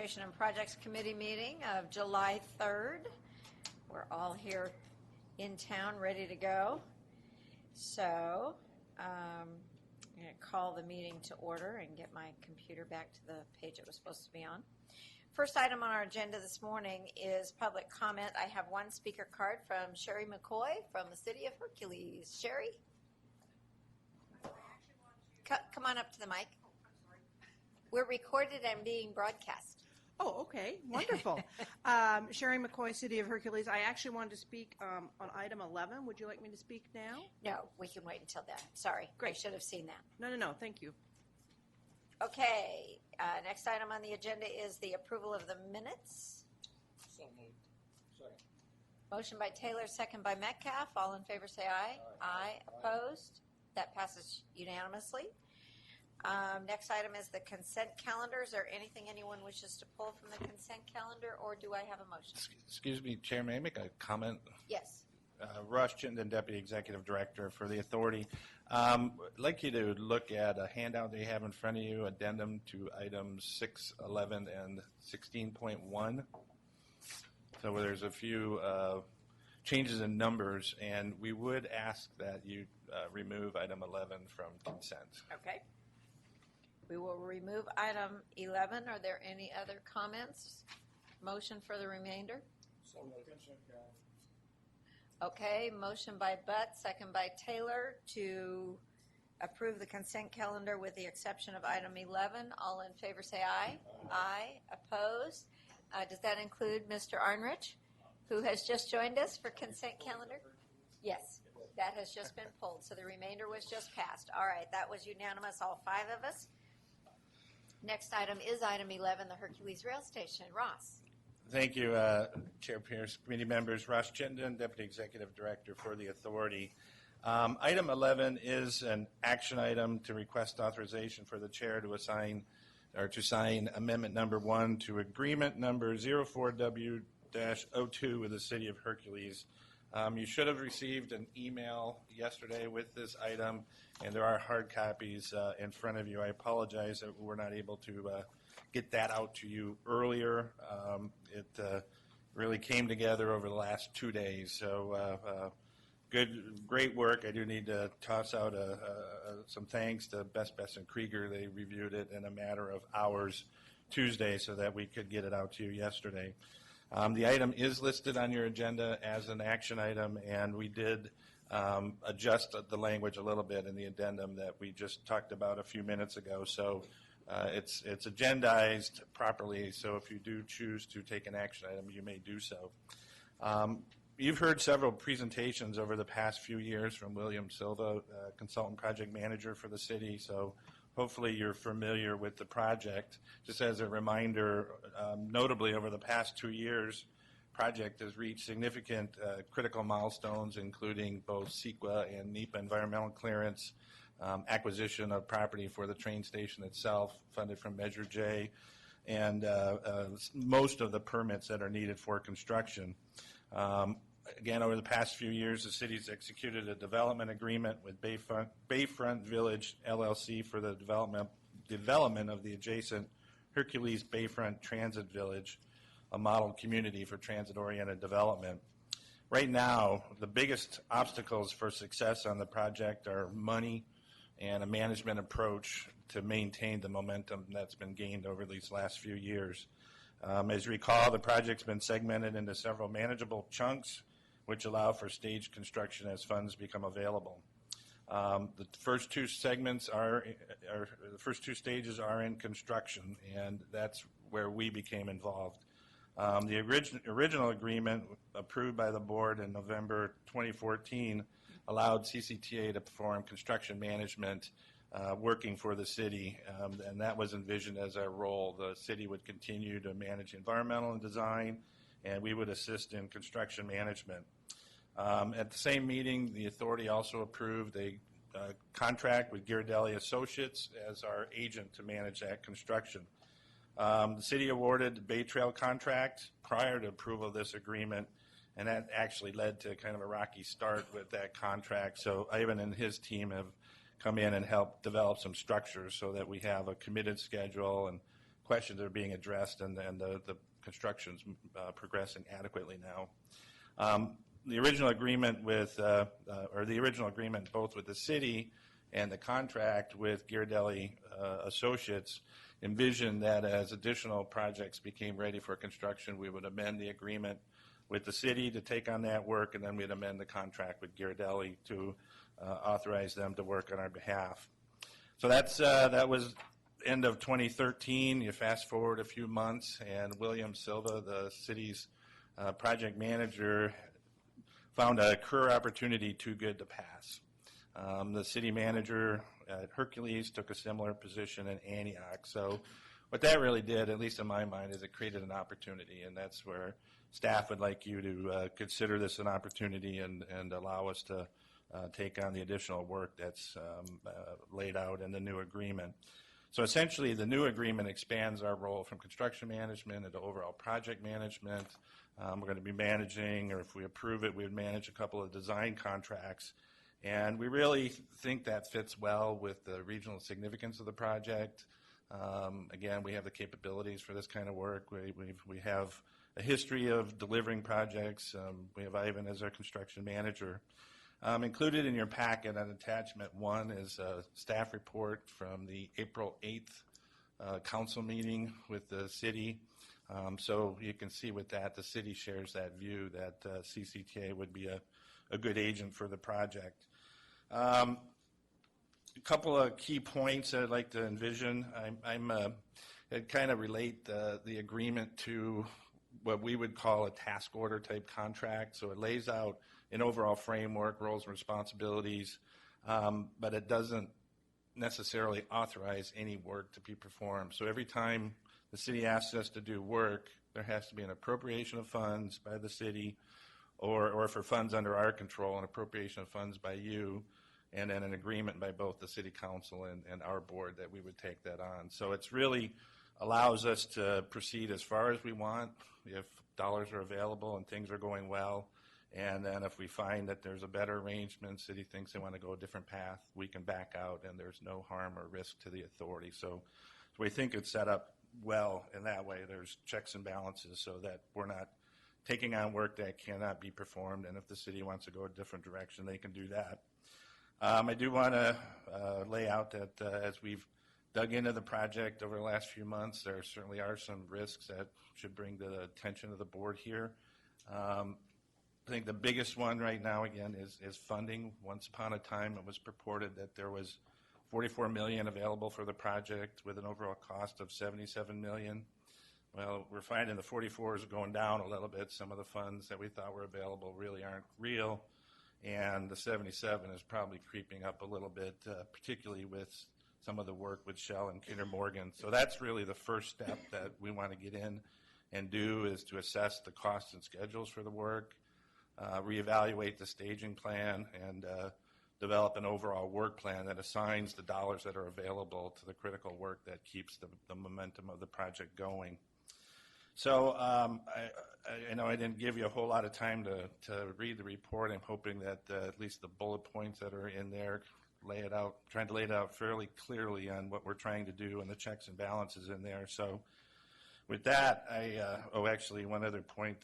Administration and Projects Committee meeting of July 3rd. We're all here in town ready to go. So I'm going to call the meeting to order and get my computer back to the page it was supposed to be on. First item on our agenda this morning is public comment. I have one speaker card from Sherry McCoy from the City of Hercules. Sherry? Come on up to the mic. We're recorded and being broadcast. Oh, okay. Wonderful. Sherry McCoy, City of Hercules. I actually wanted to speak on item 11. Would you like me to speak now? No, we can wait until then. Sorry. Great. I should have seen that. No. Thank you. Okay. Next item on the agenda is the approval of the minutes. So moved. Second. Motion by Taylor, second by Metcalf. All in favor say aye. Aye. Opposed? That passes unanimously. Next item is the consent calendar. Is there anything anyone wishes to pull from the consent calendar, or do I have a motion? Excuse me, Chair, may I make a comment? Yes. Rush Chittenden, Deputy Executive Director for the Authority. I'd like you to look at a handout that you have in front of you, addendum to items 6, 11, and 16.1. So where there's a few changes in numbers, and we would ask that you remove item 11 from consent. Okay. We will remove item 11. Are there any other comments? Motion for the remainder? So moved. Okay, motion by Butt, second by Taylor to approve the consent calendar with the exception of item 11. All in favor say aye. Aye. Opposed? Does that include Mr. Arnrich, who has just joined us for consent calendar? Yes, that has just been pulled, so the remainder was just passed. All right, that was unanimous, all 5 of us. Next item is item 11, the Hercules Rail Station. Ross. Thank you, Chair Pierce, committee members. Rush Chittenden, Deputy Executive Director for the Authority. Item 11 is an action item to request authorization for the chair to assign or to sign amendment number 1 to agreement number 04W-02 with the City of Hercules. You should have received an email yesterday with this item, and there are hard copies in front of you. I apologize that we're not able to get that out to you earlier. It really came together over the last 2 days, so great work. I do need to toss out some thanks to Best and Krieger. They reviewed it in a matter of hours Tuesday so that we could get it out to you yesterday. The item is listed on your agenda as an action item, and we did adjust the language a little bit in the addendum that we just talked about a few minutes ago. So it's agendized properly, so if you do choose to take an action item, you may do so. You've heard several presentations over the past few years from William Silva, Consultant Project Manager for the city, so hopefully you're familiar with the project. Just as a reminder, notably over the past 2 years, project has reached significant critical milestones, including both CEQA and NEPA environmental clearance, acquisition of property for the train station itself, funded from Measure J, and most of the permits that are needed for construction. Again, over the past few years, the city's executed a development agreement with Bayfront Village LLC for the development of the adjacent Hercules Bayfront Transit Village, a model community for transit-oriented development. Right now, the biggest obstacles for success on the project are money and a management approach to maintain the momentum that's been gained over these last few years. As you recall, the project's been segmented into several manageable chunks, which allow for staged construction as funds become available. The first 2 segments the first 2 stages are in construction, and that's where we became involved. The original agreement approved by the board in November 2014 allowed CCTA to perform construction management working for the city, and that was envisioned as our role. The city would continue to manage environmental and design, and we would assist in construction management. At the same meeting, the authority also approved a contract with Ghirardelli Associates as our agent to manage that construction. The city awarded the Bay Trail contract prior to approval of this agreement, and that actually led to kind of a rocky start with that contract. So Ivan and his team have come in and helped develop some structures so that we have a committed schedule and questions are being addressed, and the construction's progressing adequately now. The original agreement the original agreement both with the city and the contract with Ghirardelli Associates envisioned that as additional projects became ready for construction, we would amend the agreement with the city to take on that work, and then we'd amend the contract with Ghirardelli to authorize them to work on our behalf. So that was end of 2013. You fast forward a few months, and William Silva, the city's project manager, found a career opportunity too good to pass. The city manager at Hercules took a similar position in Antioch. So what that really did, at least in my mind, is it created an opportunity, and that's where staff would like you to consider this an opportunity and allow us to take on the additional work that's laid out in the new agreement. So essentially, the new agreement expands our role from construction management into overall project management. We're going to be managing, or if we approve it, we would manage a couple of design contracts. And we really think that fits well with the regional significance of the project. Again, we have the capabilities for this kind of work. We have a history of delivering projects. We have Ivan as our construction manager. Included in your packet on attachment 1 is a staff report from the April 8th council meeting with the city. So you can see with that, the city shares that view that CCTA would be a good agent for the project. A couple of key points that I'd like to envision. I'd kind of relate the agreement to what we would call a task order type contract. So it lays out an overall framework, roles and responsibilities, but it doesn't necessarily authorize any work to be performed. So every time the city asks us to do work, there has to be an appropriation of funds by the city, or for funds under our control, an appropriation of funds by you, and then an agreement by both the city council and our board that we would take that on. So it's really allows us to proceed as far as we want if dollars are available and things are going well. And then if we find that there's a better arrangement, city thinks they want to go a different path, we can back out and there's no harm or risk to the authority. So we think it's set up well in that way. There's checks and balances so that we're not taking on work that cannot be performed, and if the city wants to go a different direction, they can do that. I do want to lay out that as we've dug into the project over the last few months, there certainly are some risks that should bring to the attention of the board here. I think the biggest one right now, again, is funding. Once upon a time, it was purported that there was $44 million available for the project with an overall cost of $77 million. Well, we're finding the 44 is going down a little bit. Some of the funds that we thought were available really aren't real, and the 77 is probably creeping up a little bit, particularly with some of the work with Shell and Kinder Morgan. So that's really the first step that we want to get in and do, is to assess the costs and schedules for the work, reevaluate the staging plan, and develop an overall work plan that assigns the dollars that are available to the critical work that keeps the momentum of the project going. So I know I didn't give you a whole lot of time to read the report. I'm hoping that at least the bullet points that are in there trying to lay it out fairly clearly on what we're trying to do and the checks and balances in there. So with that, actually one other point,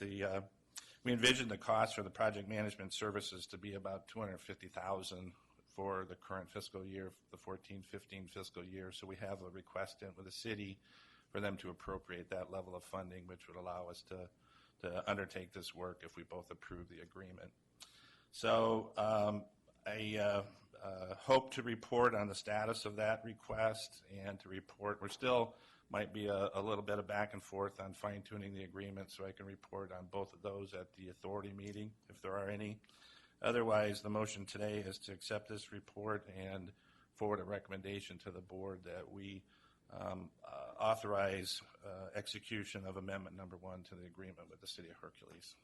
we envisioned the cost for the project management services to be about $250,000 for the current fiscal year, the 14-15 fiscal year. So we have a request in with the city for them to appropriate that level of funding, which would allow us to undertake this work if we both approve the agreement. So I hope to report on the status of that request and to report. We're still might be a little bit of back and forth on fine-tuning the agreement, so I can report on both of those at the authority meeting, if there are any. Otherwise, the motion today is to accept this report and forward a recommendation to the board that we authorize execution of amendment number 1 to the agreement with the City of Hercules.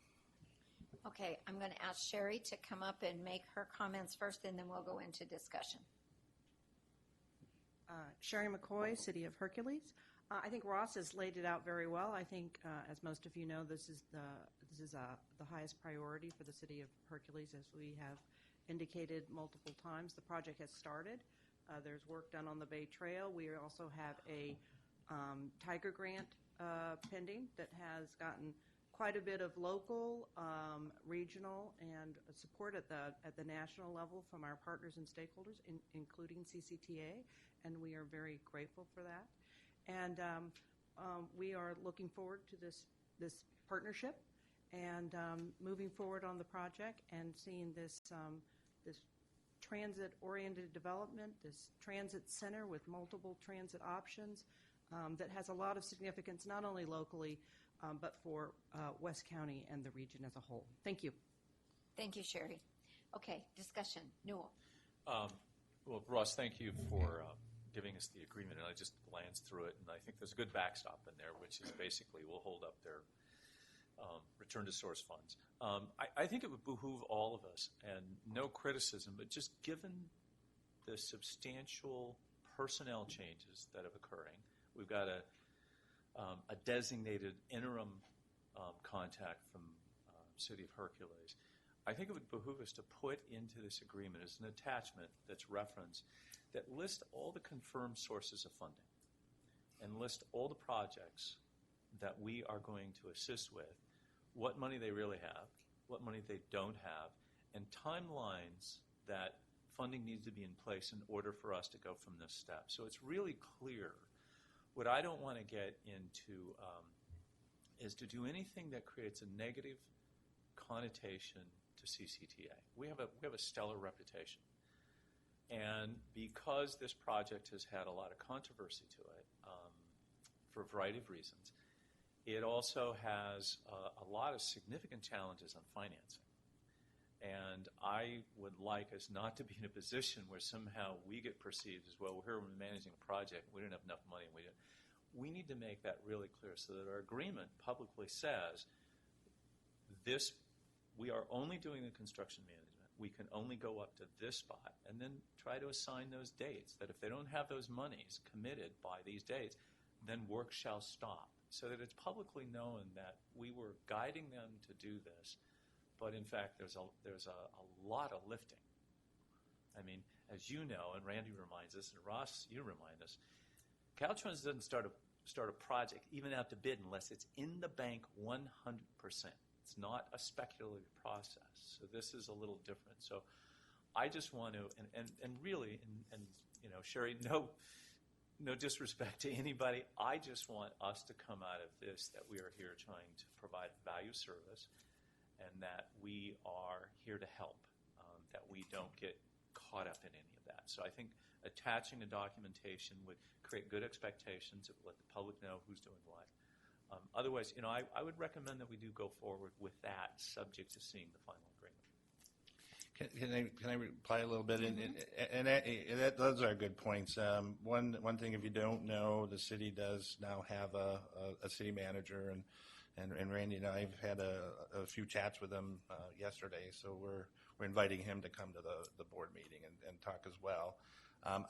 Okay, I'm going to ask Sherry to come up and make her comments first, and then we'll go into discussion. Sherry McCoy, City of Hercules. I think Ross has laid it out very well. I think, as most of you know, this is the highest priority for the City of Hercules, as we have indicated multiple times. The project has started. There's work done on the Bay Trail. We also have a Tiger Grant pending that has gotten quite a bit of local, regional, and support at the national level from our partners and stakeholders, including CCTA, and we are very grateful for that. And we are looking forward to this partnership and moving forward on the project and seeing this transit-oriented development, this transit center with multiple transit options that has a lot of significance not only locally but for West County and the region as a whole. Thank you. Thank you, Sherry. Okay, discussion. Newell. Well, Ross, thank you for giving us the agreement, and I just glanced through it, and I think there's a good backstop in there, which is basically we'll hold up their return to source funds. I think it would behoove all of us, and no criticism, but just given the substantial personnel changes that are occurring, we've got a designated interim contact from City of Hercules. I think it would behoove us to put into this agreement as an attachment that's referenced that list all the confirmed sources of funding and list all the projects that we are going to assist with, what money they really have, what money they don't have, and timelines that funding needs to be in place in order for us to go from this step. So it's really clear. What I don't want to get into is to do anything that creates a negative connotation to CCTA. We have a stellar reputation. And because this project has had a lot of controversy to it for a variety of reasons, it also has a lot of significant challenges on financing. And I would like us not to be in a position where somehow we get perceived as, well, we're here managing a project, we didn't have enough money, and we didn't. We need to make that really clear so that our agreement publicly says this, we are only doing the construction management. We can only go up to this spot, and then try to assign those dates, that if they don't have those monies committed by these dates, then work shall stop, so that it's publicly known that we were guiding them to do this, but in fact there's a lot of lifting. I mean, as you know, and Randy reminds us, and Ross, you remind us, Caltrans doesn't start a project even out to bid unless it's in the bank 100%. It's not a speculative process. So this is a little different. So I just want to, and really, and you know, Sherry, no disrespect to anybody. I just want us to come out of this that we are here trying to provide value service, and that we are here to help, that we don't get caught up in any of that. So I think attaching a documentation would create good expectations. It would let the public know who's doing what. Otherwise, you know, I would recommend that we do go forward with that, subject to seeing the final agreement. Can I reply a little bit? And those are good points. One thing, if you don't know, the city does now have a city manager, and Randy and I have had a few chats with him yesterday. So we're inviting him to come to the board meeting and talk as well.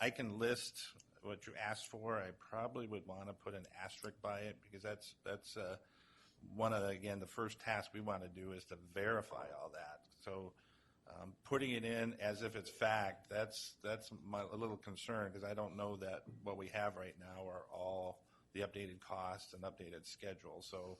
I can list what you asked for. I probably would want to put an asterisk by it, because that's one of the first task we want to do is to verify all that. So putting it in as if it's fact, that's a little concern, because I don't know that what we have right now are all the updated costs and updated schedules. So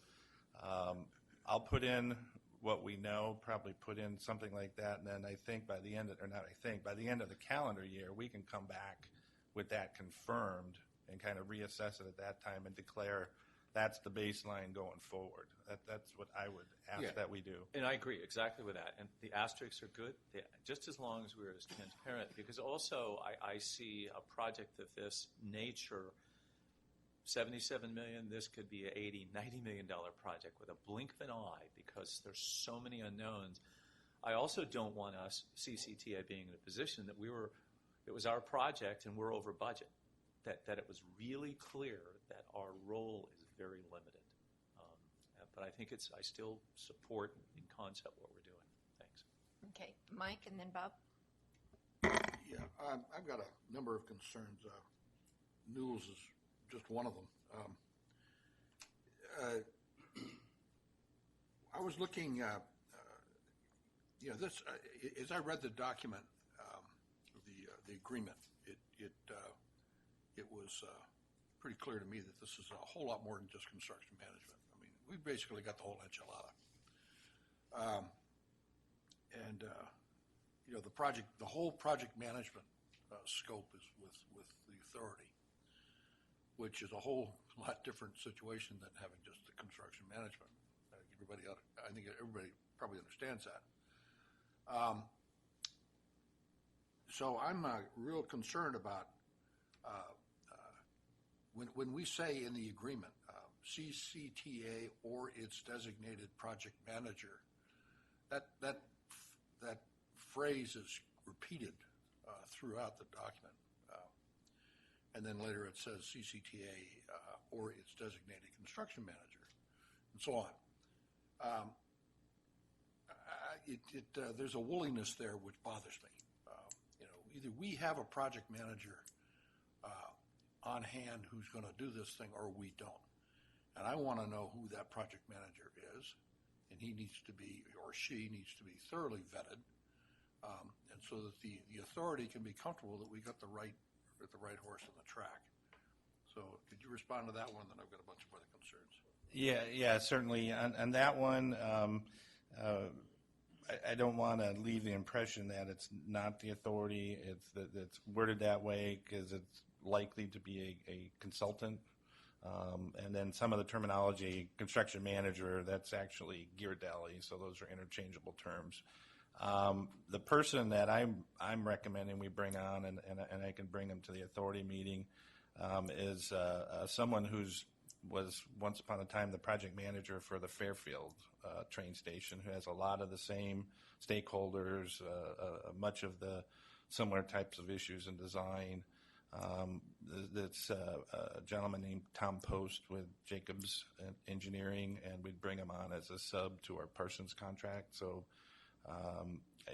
I'll put in what we know, probably put in something like that, and then I think by the end of the calendar year, we can come back with that confirmed and kind of reassess it at that time and declare that's the baseline going forward. That's what I would ask that we do. And I agree exactly with that. And the asterisks are good, just as long as we're as transparent. Because also I see a project of this nature, $77 million, this could be an $80, $90 million project with a blink of an eye, because there's so many unknowns. I also don't want us, CCTA, being in a position that it was our project and we're over budget, that it was really clear that our role is very limited. But I think I still support in concept what we're doing. Thanks. Okay, Mike, and then Bob. Yeah, I've got a number of concerns. Newell's is just one of them. I was looking, this as I read the document, the agreement, it was pretty clear to me that this is a whole lot more than just construction management. I mean, we basically got the whole enchilada. The whole project management scope is with the authority, which is a whole lot different situation than having just the construction management. I think everybody probably understands that. So I'm real concerned about when we say in the agreement, CCTA or its designated project manager, that phrase is repeated throughout the document. And then later it says CCTA or its designated construction manager, and so on. There's a woolliness there which bothers me. Either we have a project manager on hand who's going to do this thing, or we don't. And I want to know who that project manager is, and he needs to be, or she needs to be thoroughly vetted, and so that the authority can be comfortable that we got the right horse in the track. So could you respond to that one? Then I've got a bunch of other concerns. Yeah, certainly. On that one, I don't want to leave the impression that it's not the authority. It's worded that way because it's likely to be a consultant. And then some of the terminology, construction manager, that's actually Ghirardelli, so those are interchangeable terms. The person that I'm recommending we bring on, and I can bring him to the authority meeting, is someone who's was once upon a time the project manager for the Fairfield train station, who has a lot of the same stakeholders, much of the similar types of issues in design. That's a gentleman named Tom Post with Jacobs Engineering, and we'd bring him on as a sub to our Parsons contract. So,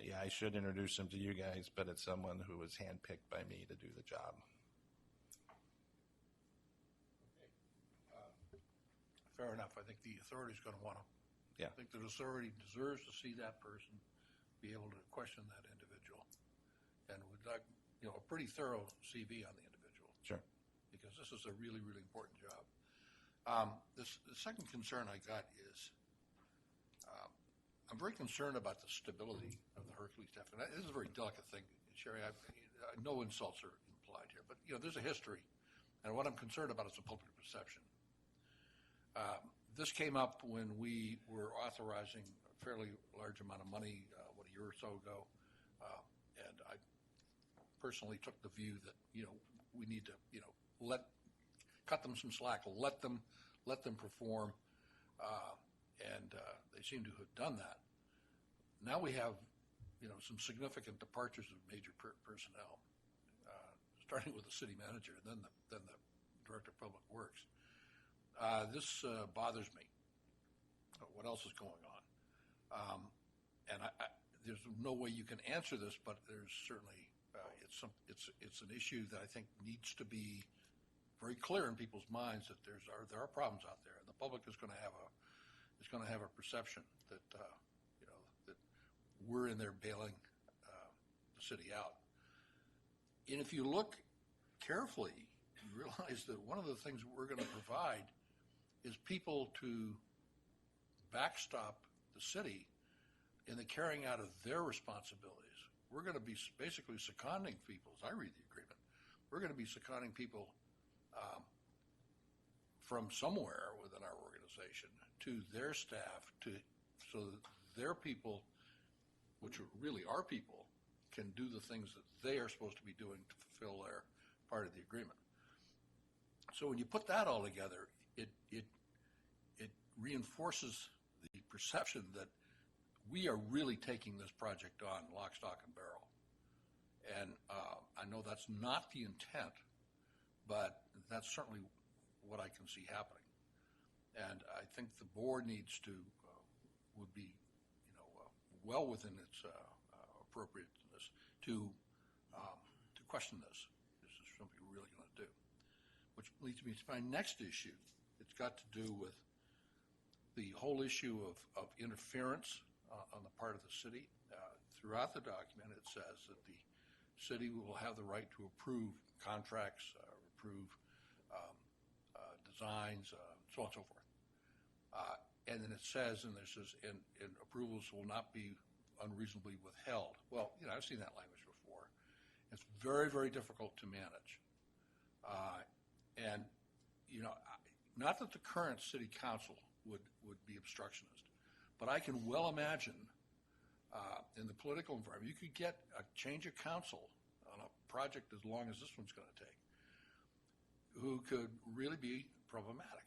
yeah, I should introduce him to you guys, but it's someone who was handpicked by me to do the job. Fair enough. I think the authority's going to want to. Yeah. I think the authority deserves to see that person, be able to question that individual, and would like, a pretty thorough CV on the individual. Sure. Because this is a really, really important job. The second concern I got is I'm very concerned about the stability of the Hercules staff. And this is a very delicate thing, Sherry. No insults are implied here, but there's a history, and what I'm concerned about is the public perception. This came up when we were authorizing a fairly large amount of money, a year or so ago, and I personally took the view that we need to cut them some slack, let them perform, and they seem to have done that. Now we have some significant departures of major personnel, starting with the city manager, and then the director of public works. This bothers me. What else is going on? And there's no way you can answer this, but there's certainly it's an issue that I think needs to be very clear in people's minds that there are problems out there, and the public is going to have a perception that that we're in there bailing the city out. And if you look carefully, you realize that one of the things we're going to provide is people to backstop the city in the carrying out of their responsibilities. We're going to be basically seconding people, as I read the agreement, we're going to be seconding people from somewhere within our organization to their staff, so that their people, which are really our people, can do the things that they are supposed to be doing to fulfill their part of the agreement. So when you put that all together, it reinforces the perception that we are really taking this project on lock, stock, and barrel. And I know that's not the intent, but that's certainly what I can see happening. And I think the board needs to would be well within its appropriateness to question this. This is something we're really going to do. Which leads me to my next issue. It's got to do with the whole issue of interference on the part of the city. Throughout the document, it says that the city will have the right to approve contracts, approve designs, so on and so forth. And then it says, and approvals will not be unreasonably withheld. Well, I've seen that language before. It's very, very difficult to manage. And, not that the current city council would be obstructionist, but I can well imagine in the political environment, you could get a change of council on a project as long as this one's going to take, who could really be problematic.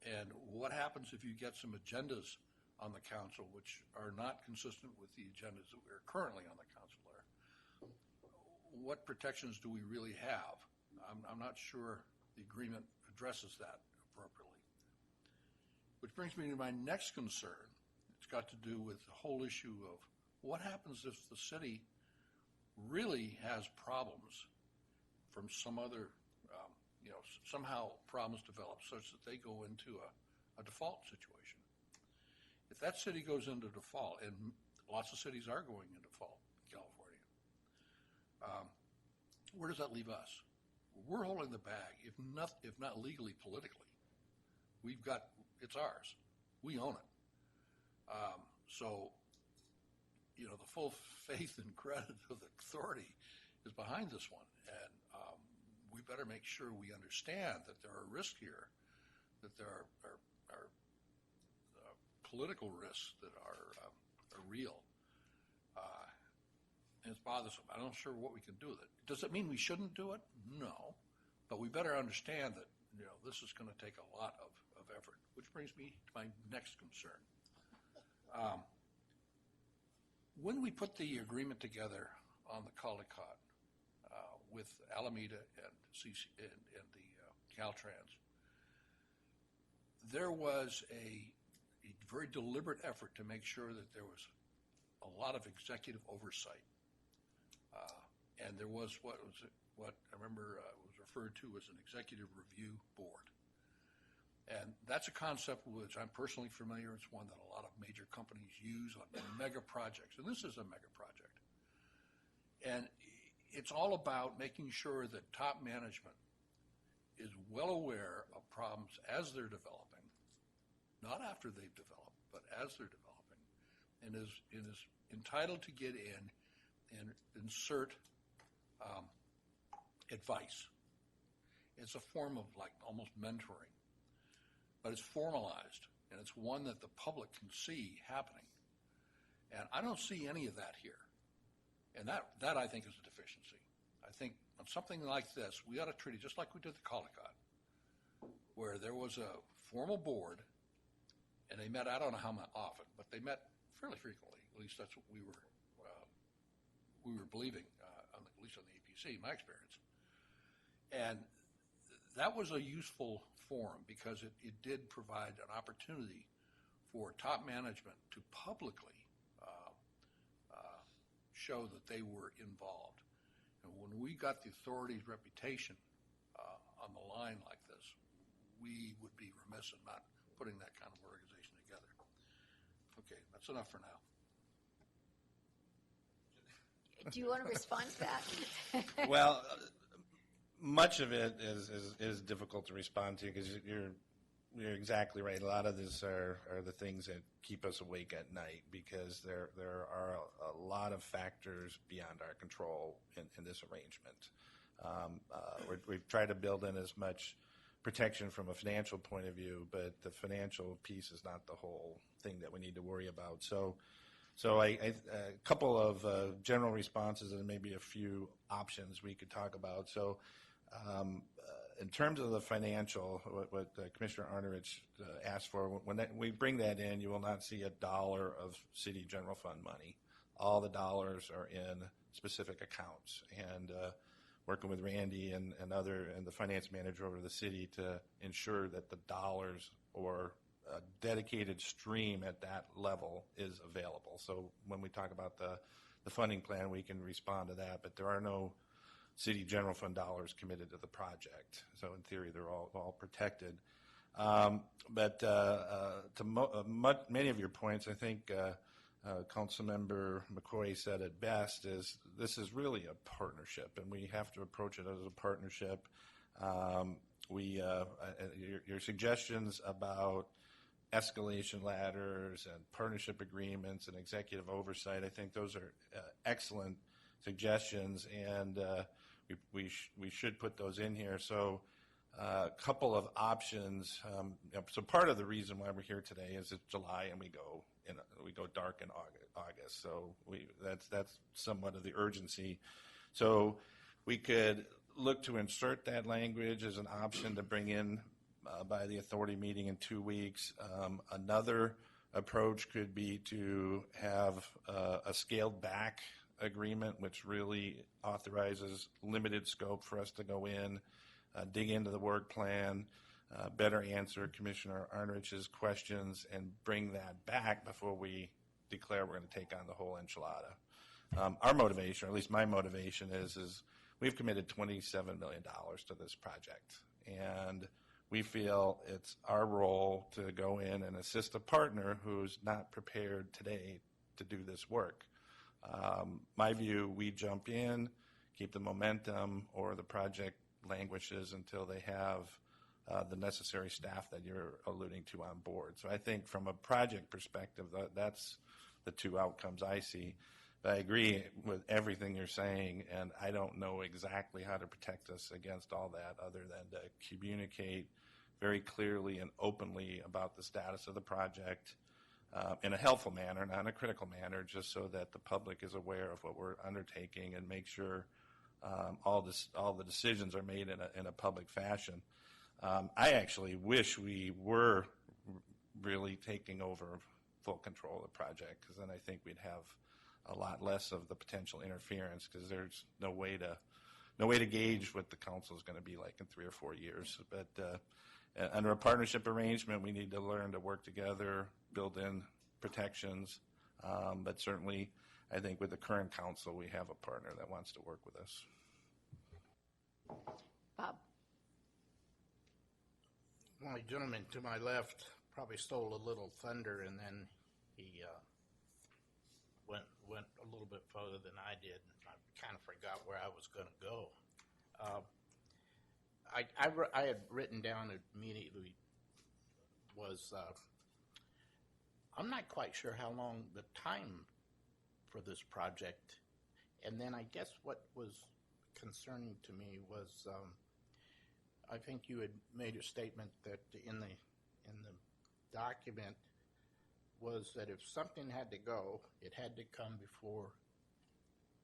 And what happens if you get some agendas on the council which are not consistent with the agendas that we're currently on the council there? What protections do we really have? I'm not sure the agreement addresses that appropriately. Which brings me to my next concern. It's got to do with the whole issue of what happens if the city really has problems from some other, somehow problems develop such that they go into a default situation. If that city goes into default, and lots of cities are going into default in California, where does that leave us? We're holding the bag, if not legally, politically. It's ours. We own it. So, the full faith and credit of the authority is behind this one. And we better make sure we understand that there are risks here, that there are political risks that are real. And it's bothersome. I'm not sure what we can do with it. Does it mean we shouldn't do it? No. But we better understand that this is going to take a lot of effort, which brings me to my next concern. When we put the agreement together on the Caldecott with Alameda and the Caltrans, there was a very deliberate effort to make sure that there was a lot of executive oversight. And there was what I remember was referred to as an executive review board. And that's a concept which I'm personally familiar. It's one that a lot of major companies use on mega projects. And this is a mega project. And it's all about making sure that top management is well aware of problems as they're developing, not after they've developed, but as they're developing, and is entitled to get in and insert advice. It's a form of almost mentoring, but it's formalized, and it's one that the public can see happening. And I don't see any of that here. And that I think is a deficiency. I think on something like this, we ought to treat it just like we did the Caldecott, where there was a formal board, and they met, I don't know how often, but they met fairly frequently. At least that's what we were believing, at least on the APC, my experience. And that was a useful forum because it did provide an opportunity for top management to publicly show that they were involved. And when we got the authority's reputation on the line like this, we would be remiss in not putting that kind of organization together. Okay, that's enough for now. Do you want to respond to that? Well, much of it is difficult to respond to because you're exactly right. A lot of this are the things that keep us awake at night because there are a lot of factors beyond our control in this arrangement. We've tried to build in as much protection from a financial point of view, but the financial piece is not the whole thing that we need to worry about. So a couple of general responses and maybe a few options we could talk about. So in terms of the financial, what Commissioner Arnerich asked for, when we bring that in, you will not see $1 of city general fund money. All the dollars are in specific accounts. And working with Randy and the finance manager over the city to ensure that the dollars or a dedicated stream at that level is available. So when we talk about the funding plan, we can respond to that, but there are no city general fund dollars committed to the project. So in theory, they're all protected. But to many of your points, I think Councilmember McCoy said it best, is this is really a partnership, and we have to approach it as a partnership. your suggestions about escalation ladders and partnership agreements and executive oversight, I think those are excellent suggestions, and we should put those in here. So a couple of options. So part of the reason why we're here today is it's July and we go dark in August. So that's somewhat of the urgency. So we could look to insert that language as an option to bring in by the authority meeting in 2 weeks. Another approach could be to have a scaled back agreement, which really authorizes limited scope for us to go in, dig into the work plan, better answer Commissioner Arnrich's questions, and bring that back before we declare we're going to take on the whole enchilada. Our motivation, or at least my motivation, is we've committed $27 million to this project, and we feel it's our role to go in and assist a partner who's not prepared today to do this work. My view, we jump in, keep the momentum, or the project languishes until they have the necessary staff that you're alluding to on board. So I think from a project perspective, that's the two outcomes I see. But I agree with everything you're saying, and I don't know exactly how to protect us against all that other than to communicate very clearly and openly about the status of the project in a helpful manner, not in a critical manner, just so that the public is aware of what we're undertaking and make sure all the decisions are made in a public fashion. I actually wish we were really taking over full control of the project, because then I think we'd have a lot less of the potential interference, because there's no way to gauge what the council is going to be like in 3 or 4 years. But under a partnership arrangement, we need to learn to work together, build in protections. But certainly, I think with the current council, we have a partner that wants to work with us. Bob. My gentleman to my left probably stole a little thunder, and then he went a little bit further than I did. I kind of forgot where I was going to go. I had written down immediately was I'm not quite sure how long the time for this project, and then I guess what was concerning to me was I think you had made a statement that in the document was that if something had to go, it had to come before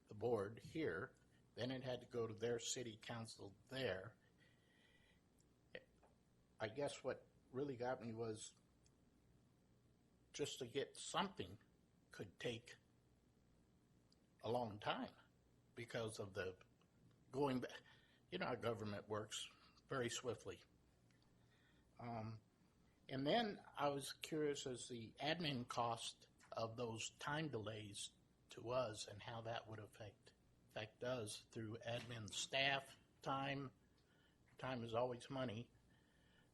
the board here, then it had to go to their city council there. I guess what really got me was just to get something could take a long time because of the going back. You know how government works, very swiftly. And then I was curious as the admin cost of those time delays to us and how that would affect us through admin staff time. Time is always money.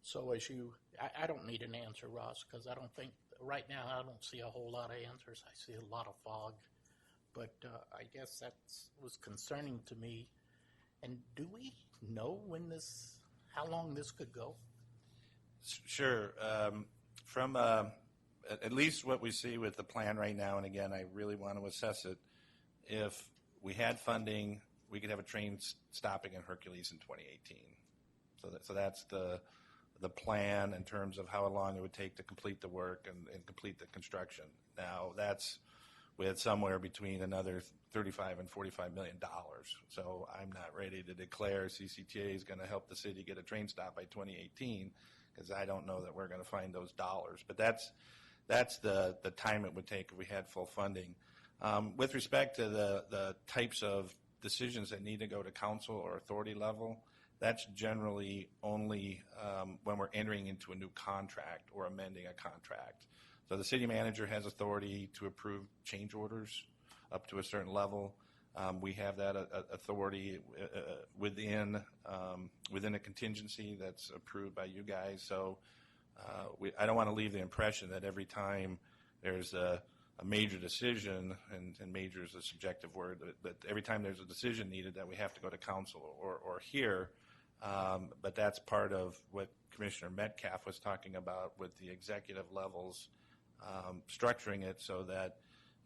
So I don't need an answer, Ross, because I don't think, right now I don't see a whole lot of answers. I see a lot of fog. But I guess that was concerning to me. And do we know how long this could go? Sure. From at least what we see with the plan right now, and again, I really want to assess it, if we had funding, we could have a train stopping in Hercules in 2018. So that's the plan in terms of how long it would take to complete the work and complete the construction. Now, that's with somewhere between another $35 and $45 million. So I'm not ready to declare CCTA is going to help the city get a train stop by 2018, because I don't know that we're going to find those dollars. But that's the time it would take if we had full funding. With respect to the types of decisions that need to go to council or authority level, that's generally only when we're entering into a new contract or amending a contract. So the city manager has authority to approve change orders up to a certain level. We have that authority within a contingency that's approved by you guys. So I don't want to leave the impression that every time there's a major decision, and major is a subjective word, but every time there's a decision needed that we have to go to council or here, But that's part of what Commissioner Metcalf was talking about with the executive levels, structuring it so that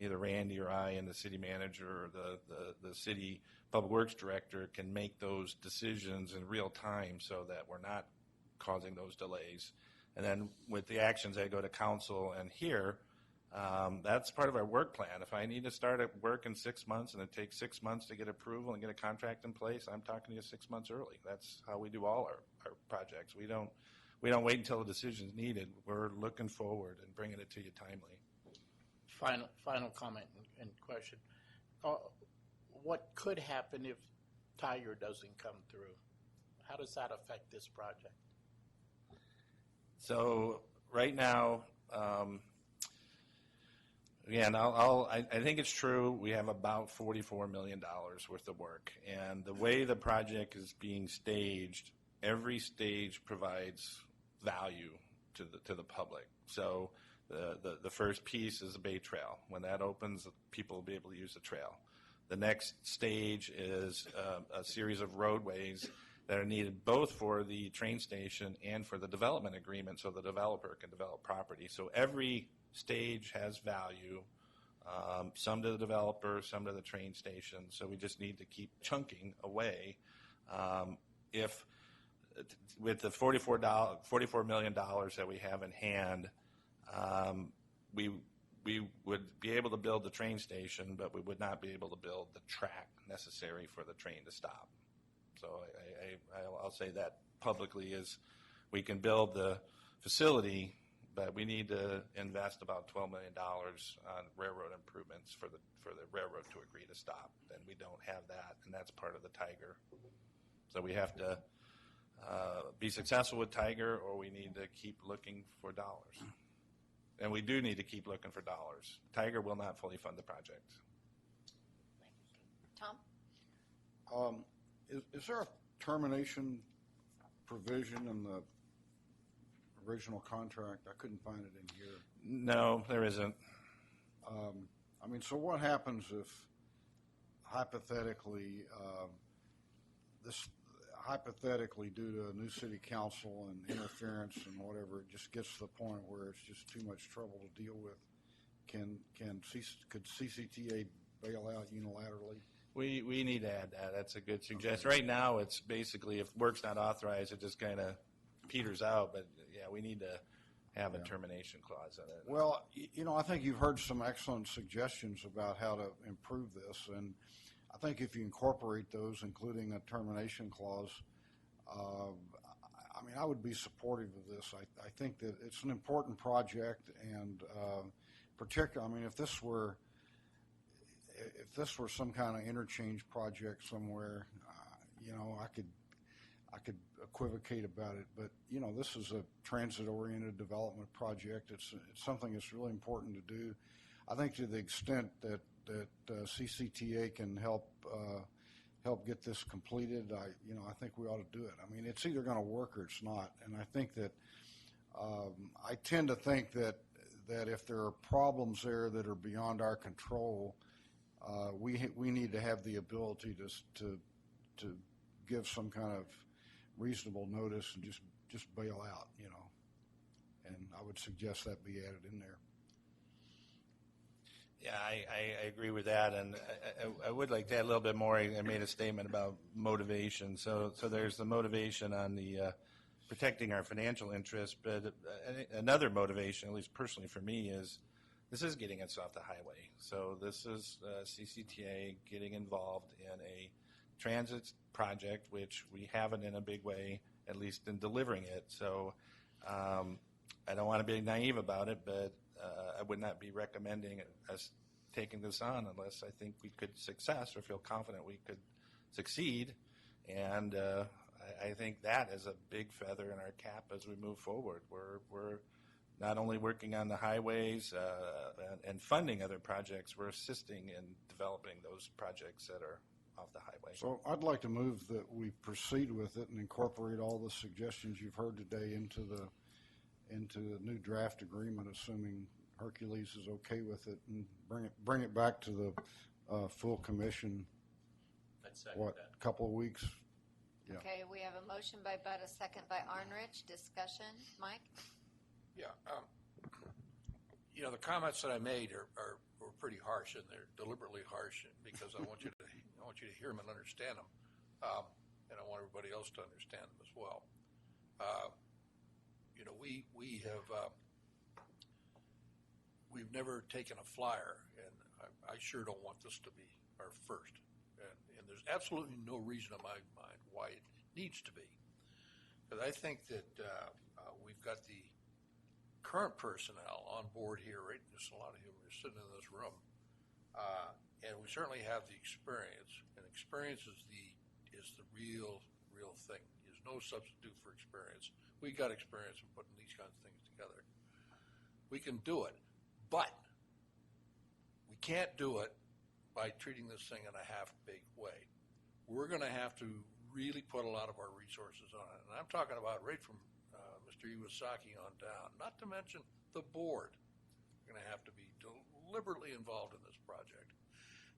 either Randy or I and the city manager or the city public works director can make those decisions in real time so that we're not causing those delays. And then with the actions that go to council and here, that's part of our work plan. If I need to start at work in 6 months and it takes 6 months to get approval and get a contract in place, I'm talking to you 6 months early. That's how we do all our projects. We don't wait until a decision's needed. We're looking forward and bringing it to you timely. Final comment and question. What could happen if Tiger doesn't come through? How does that affect this project? So right now, again, I think it's true. We have about $44 million worth of work, and the way the project is being staged, every stage provides value to the public. So the first piece is the Bay Trail. When that opens, people will be able to use the trail. The next stage is a series of roadways that are needed both for the train station and for the development agreement so the developer can develop property. So every stage has value, some to the developer, some to the train station. So we just need to keep chunking away. If with the $44 million that we have in hand, we would be able to build the train station, but we would not be able to build the track necessary for the train to stop. So I'll say that publicly is we can build the facility, but we need to invest about $12 million on railroad improvements for the railroad to agree to stop, and we don't have that, and that's part of the Tiger. So we have to be successful with Tiger, or we need to keep looking for dollars. And we do need to keep looking for dollars. Tiger will not fully fund the project. Tom? Is there a termination provision in the original contract? I couldn't find it in here. No, there isn't. I mean, so what happens if hypothetically, hypothetically due to a new city council and interference and whatever, it just gets to the point where it's just too much trouble to deal with? Could CCTA bail out unilaterally? We need to add that. That's a good suggestion. Right now, it's basically if work's not authorized, it just kind of peters out. But yeah, we need to have a termination clause in it. Well, I think you've heard some excellent suggestions about how to improve this, and I think if you incorporate those, including a termination clause, I mean, I would be supportive of this. I think that it's an important project, and particularly, I mean, if this were some kind of interchange project somewhere, I could equivocate about it. But this is a transit-oriented development project. It's something that's really important to do. I think to the extent that CCTA can help get this completed, I think we ought to do it. I mean, it's either going to work or it's not. And I think that I tend to think that if there are problems there that are beyond our control, we need to have the ability to give some kind of reasonable notice and just bail out, And I would suggest that be added in there. Yeah, I agree with that, and I would like to add a little bit more. I made a statement about motivation. So there's the motivation on the protecting our financial interests, but another motivation, at least personally for me, is this is getting us off the highway. So this is CCTA getting involved in a transit project, which we haven't in a big way, at least in delivering it. So I don't want to be naive about it, but I would not be recommending us taking this on unless I think we could success or feel confident we could succeed. And I think that is a big feather in our cap as we move forward. We're not only working on the highways and funding other projects, we're assisting in developing those projects that are off the highway. So I'd like to move that we proceed with it and incorporate all the suggestions you've heard today into the new draft agreement, assuming Hercules is okay with it, and bring it back to the full commission. I'd second that. Couple of weeks? Yeah. Okay, we have a motion by Bud, a second by Arnrich. Discussion, Mike? Yeah. The comments that I made were pretty harsh, and they're deliberately harsh because I want you to hear them and understand them, and I want everybody else to understand them as well. We've never taken a flyer, and I sure don't want this to be our first. And there's absolutely no reason in my mind why it needs to be, because I think that we've got the current personnel on board here, right? There's a lot of whom are sitting in this room, and we certainly have the experience. And experience is the real thing. There's no substitute for experience. We got experience in putting these kinds of things together. We can do it, but we can't do it by treating this thing in a half-baked way. We're going to have to really put a lot of our resources on it, and I'm talking about right from Mr. Iwasaki on down, not to mention the board. We're going to have to be deliberately involved in this project.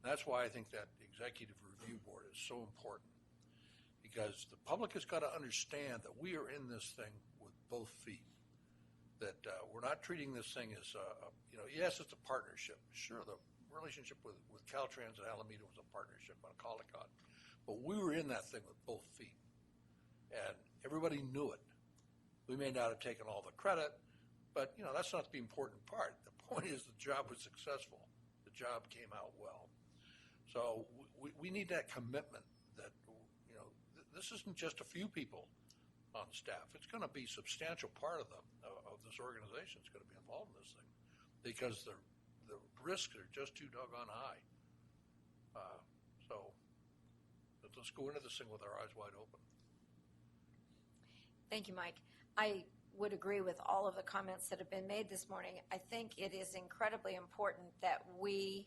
And that's why I think that executive review board is so important, because the public has got to understand that we are in this thing with both feet, that we're not treating this thing as yes, it's a partnership. Sure, the relationship with Caltrans and Alameda was a partnership on Colicon, but we were in that thing with both feet, and everybody knew it. We may not have taken all the credit, but that's not the important part. The point is the job was successful. The job came out well. So we need that commitment that this isn't just a few people on staff. It's going to be a substantial part of this organization is going to be involved in this thing, because the risks are just too doggone high. So let's go into this thing with our eyes wide open. Thank you, Mike. I would agree with all of the comments that have been made this morning. I think it is incredibly important that we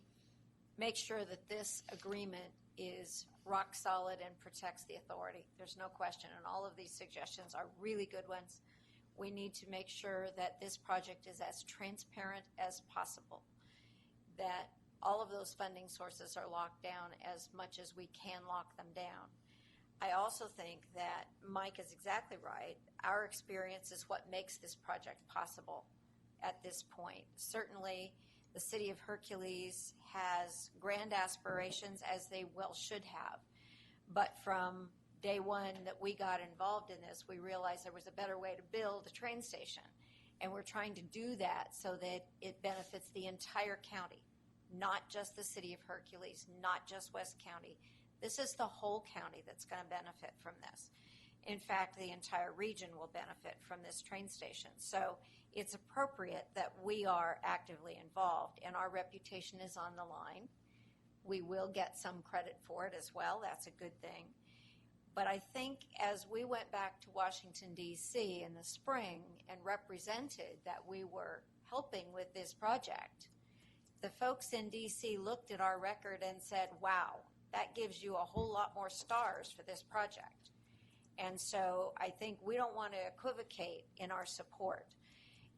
make sure that this agreement is rock solid and protects the authority. There's no question, and all of these suggestions are really good ones. We need to make sure that this project is as transparent as possible, that all of those funding sources are locked down as much as we can lock them down. I also think that Mike is exactly right. Our experience is what makes this project possible at this point. Certainly, the city of Hercules has grand aspirations, as they well should have. But from day one that we got involved in this, we realized there was a better way to build a train station. And we're trying to do that so that it benefits the entire county, not just the city of Hercules, not just West County. This is the whole county that's going to benefit from this. In fact, the entire region will benefit from this train station. So it's appropriate that we are actively involved, and our reputation is on the line. We will get some credit for it as well. That's a good thing. But I think as we went back to Washington, D.C. in the spring and represented that we were helping with this project, the folks in D.C. looked at our record and said, wow, that gives you a whole lot more stars for this project. And so I think we don't want to equivocate in our support.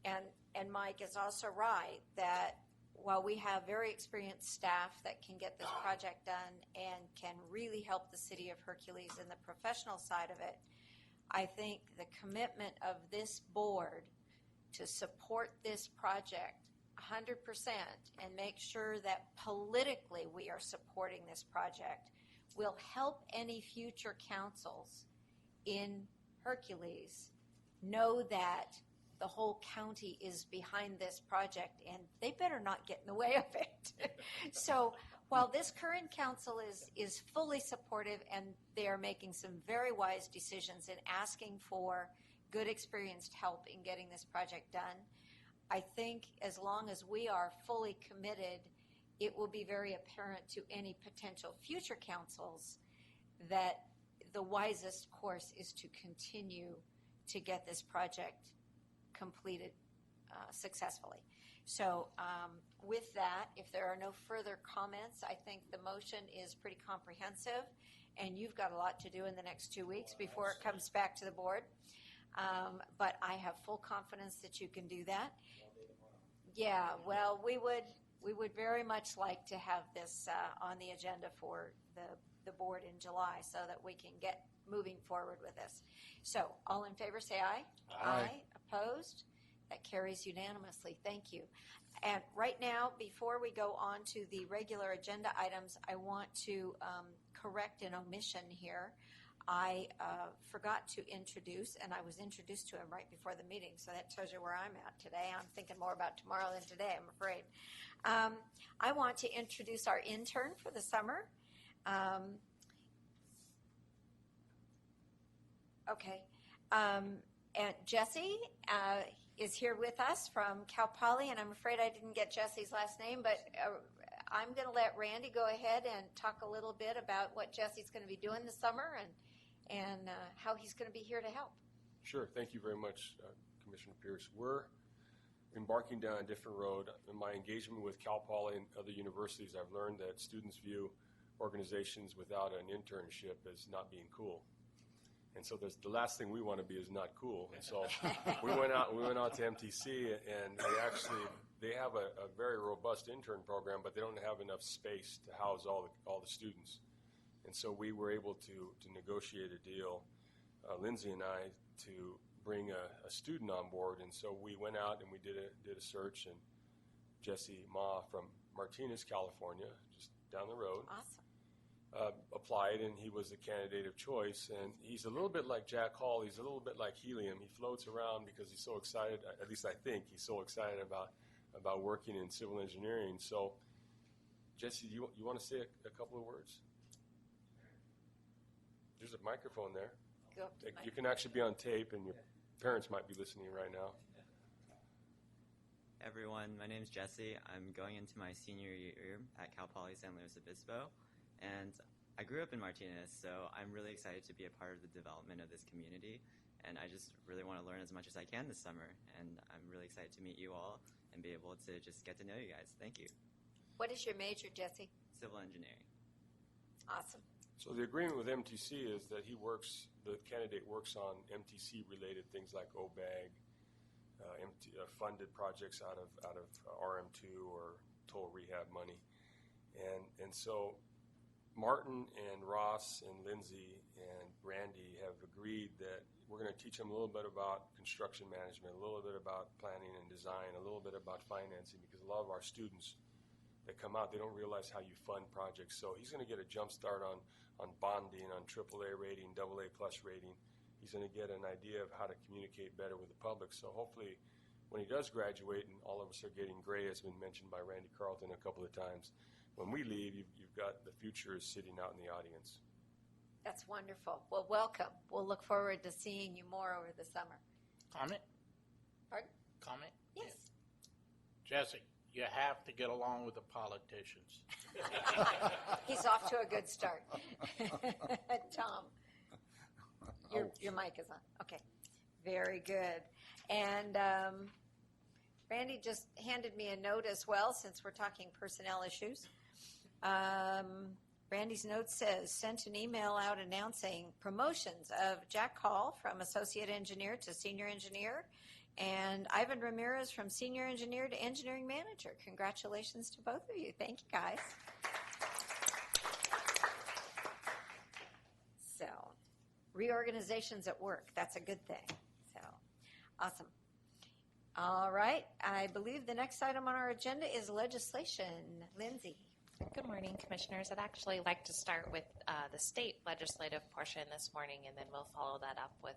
And Mike is also right that while we have very experienced staff that can get this project done and can really help the city of Hercules in the professional side of it, I think the commitment of this board to support this project 100% and make sure that politically we are supporting this project will help any future councils in Hercules know that the whole county is behind this project, and they better not get in the way of it. So while this current council is fully supportive and they are making some very wise decisions in asking for good experienced help in getting this project done, I think as long as we are fully committed, it will be very apparent to any potential future councils that the wisest course is to continue to get this project completed successfully. So with that, if there are no further comments, I think the motion is pretty comprehensive, and you've got a lot to do in the next 2 weeks before it comes back to the board. But I have full confidence that you can do that. Yeah, well, we would very much like to have this on the agenda for the board in July so that we can get moving forward with this. So, all in favor say aye. Aye. Opposed? That carries unanimously. Thank you. And right now, before we go on to the regular agenda items, I want to correct an omission here. I forgot to introduce, and I was introduced to him right before the meeting, so that tells you where I'm at today. I'm thinking more about tomorrow than today, I'm afraid. I want to introduce our intern for the summer. Okay. And Jesse is here with us from Cal Poly, and I'm afraid I didn't get Jesse's last name, but I'm going to let Randy go ahead and talk a little bit about what Jesse's going to be doing this summer and how he's going to be here to help. Sure. Thank you very much, Commissioner Pierce. We're embarking down a different road. In my engagement with Cal Poly and other universities, I've learned that students view organizations without an internship as not being cool. And so the last thing we want to be is not cool. And so we went out to MTC, and they have a very robust intern program, but they don't have enough space to house all the students. And so we were able to negotiate a deal, Lindsay and I, to bring a student on board. And so we went out and we did a search, and Jesse Ma from Martinez, California, just down the road. Awesome. Applied, and he was the candidate of choice. And he's a little bit like Jack Hall. He's a little bit like helium. He floats around because he's so excited, at least I think, he's so excited about working in civil engineering. So, Jesse, you want to say a couple of words? There's a microphone there. Go up to the You can actually be on tape, and your parents might be listening right now. Everyone, my name is Jesse. I'm going into my senior year at Cal Poly San Luis Obispo, and I grew up in Martinez, so I'm really excited to be a part of the development of this community, and I just really want to learn as much as I can this summer, and I'm really excited to meet you all and be able to just get to know you guys. Thank you. What is your major, Jesse? Civil engineering. Awesome. So the agreement with MTC is that the candidate works on MTC-related things like OBAG, funded projects out of RM2 or toll rehab money, and so Martin and Ross and Lindsay and Randy have agreed that we're going to teach them a little bit about construction management, a little bit about planning and design, a little bit about financing, because a lot of our students that come out, they don't realize how you fund projects. So he's going to get a jump start on bonding, on AAA rating, AA plus rating. He's going to get an idea of how to communicate better with the public. So hopefully when he does graduate, and all of us are getting gray, as been mentioned by Randy Carlton a couple of times, when we leave, you've got the future is sitting out in the audience. That's wonderful. Well, welcome. We'll look forward to seeing you more over the summer. Comment? Pardon? Comment? Yes. Jesse, you have to get along with the politicians. He's off to a good start. Tom, your mic is on. Okay. Very good. And Randy just handed me a note as well, since we're talking personnel issues. Randy's note says, sent an email out announcing promotions of Jack Hall from associate engineer to senior engineer, and Ivan Ramirez from senior engineer to engineering manager. Congratulations to both of you. Thank you, guys. So, reorganizations at work, that's a good thing. So, awesome. All right, I believe the next item on our agenda is legislation. Lindsay. Good morning, Commissioners. I'd actually like to start with the state legislative portion this morning, and then we'll follow that up with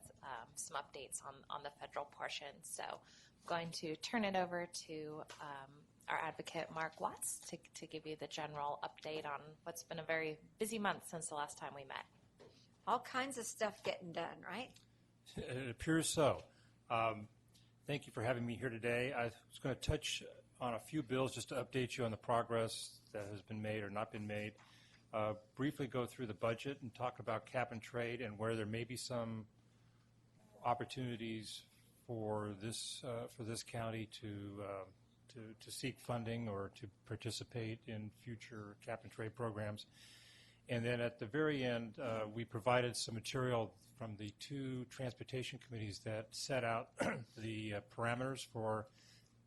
some updates on the federal portion. So I'm going to turn it over to our advocate, Mark Watts, to give you the general update on what's been a very busy month since the last time we met. All kinds of stuff getting done, right? It appears so. Thank you for having me here today. I was going to touch on a few bills just to update you on the progress that has been made or not been made. Briefly go through the budget and talk about cap and trade and where there may be some opportunities for this county to seek funding or to participate in future cap and trade programs. And then at the very end, we provided some material from the two transportation committees that set out the parameters for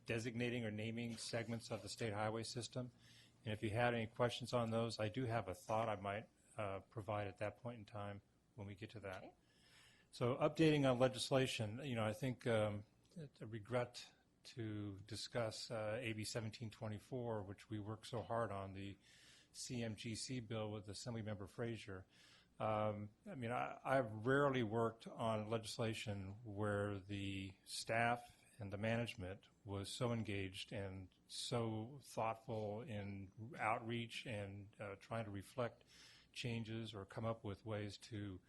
designating or naming segments of the state highway system. And if you had any questions on those, I do have a thought I might provide at that point in time when we get to that. Okay. So updating on legislation, I think it's a regret to discuss AB 1724, which we worked so hard on, the CMGC bill with Assemblymember Frazier. I've rarely worked on legislation where the staff and the management was so engaged and so thoughtful in outreach and trying to reflect changes or come up with ways to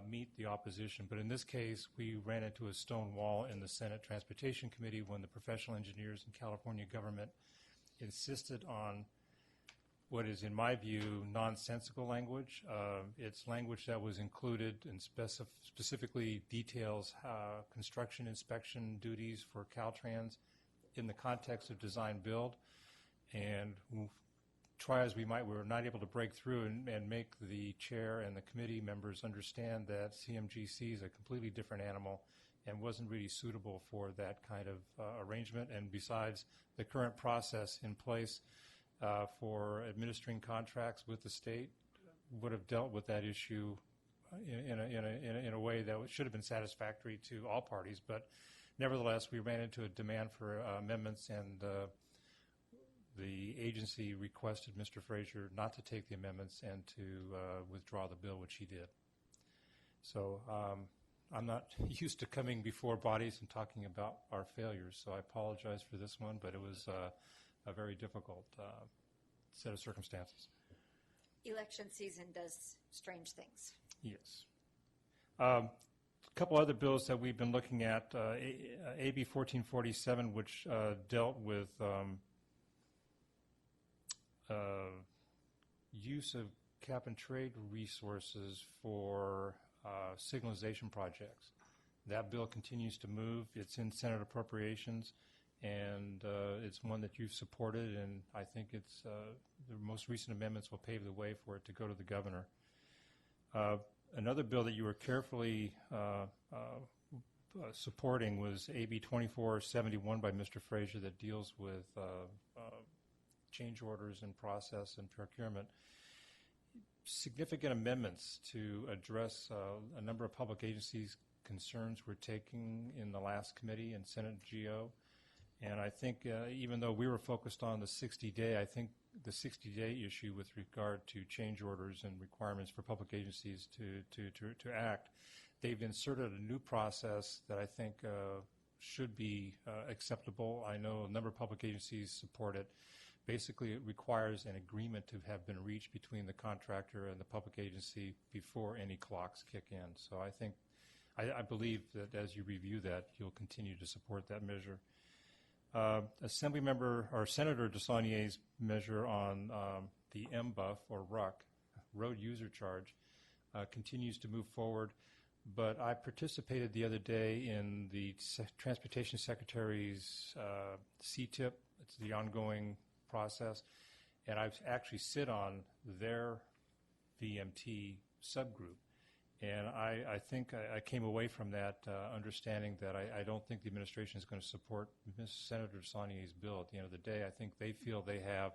meet the opposition. But in this case, we ran into a stone wall in the Senate Transportation Committee when the professional engineers in California government insisted on what is, in my view, nonsensical language. It's language that was included and specifically details construction inspection duties for Caltrans in the context of design build. And try as we might, we were not able to break through and make the chair and the committee members understand that CMGC is a completely different animal and wasn't really suitable for that kind of arrangement. And besides, the current process in place for administering contracts with the state would have dealt with that issue in a way that should have been satisfactory to all parties. But nevertheless, we ran into a demand for amendments, and the agency requested Mr. Frazier not to take the amendments and to withdraw the bill, which he did. So I'm not used to coming before bodies and talking about our failures, so I apologize for this one, but it was a very difficult set of circumstances. Election season does strange things. Yes. A couple other bills that we've been looking at, AB 1447, which dealt with use of cap and trade resources for signalization projects. That bill continues to move. It's in Senate Appropriations, and it's one that you've supported, and I think it's the most recent amendments will pave the way for it to go to the governor. Another bill that you were carefully supporting was AB 2471 by Mr. Frazier that deals with change orders and process and procurement. Significant amendments to address a number of public agencies' concerns were taken in the last committee in Senate GO. And I think even though we were focused on the 60-day, I think the 60-day issue with regard to change orders and requirements for public agencies to act, they've inserted a new process that I think should be acceptable. I know a number of public agencies support it. Basically, it requires an agreement to have been reached between the contractor and the public agency before any clocks kick in. So I believe that as you review that, you'll continue to support that measure. Assemblymember or Senator DeSaulnier's measure on the MBUF or RUC, road user charge, continues to move forward. But I participated the other day in the Transportation Secretary's CTIP. It's the ongoing process, and I've actually sit on their VMT subgroup. And I think I came away from that understanding that I don't think the administration is going to support Senator DeSaulnier's bill. At the end of the day, I think they feel they have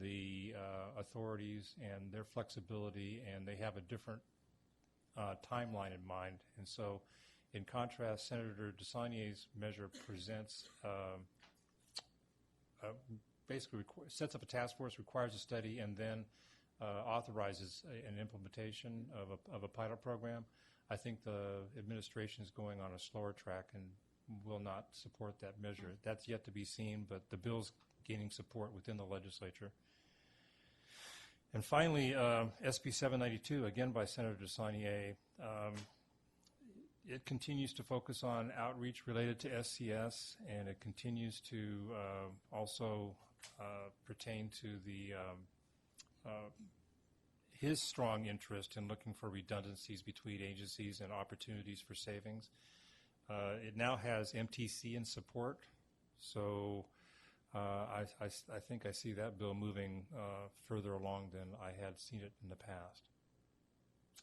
the authorities and their flexibility, and they have a different timeline in mind. And so, in contrast, Senator DeSaulnier's measure presents basically sets up a task force, requires a study, and then authorizes an implementation of a pilot program. I think the administration is going on a slower track and will not support that measure. That's yet to be seen, but the bill's gaining support within the legislature. And finally, SB 792, again by Senator DeSaulnier, it continues to focus on outreach related to SCS, and it continues to also pertain to the his strong interest in looking for redundancies between agencies and opportunities for savings. It now has MTC in support, so I think I see that bill moving further along than I had seen it in the past.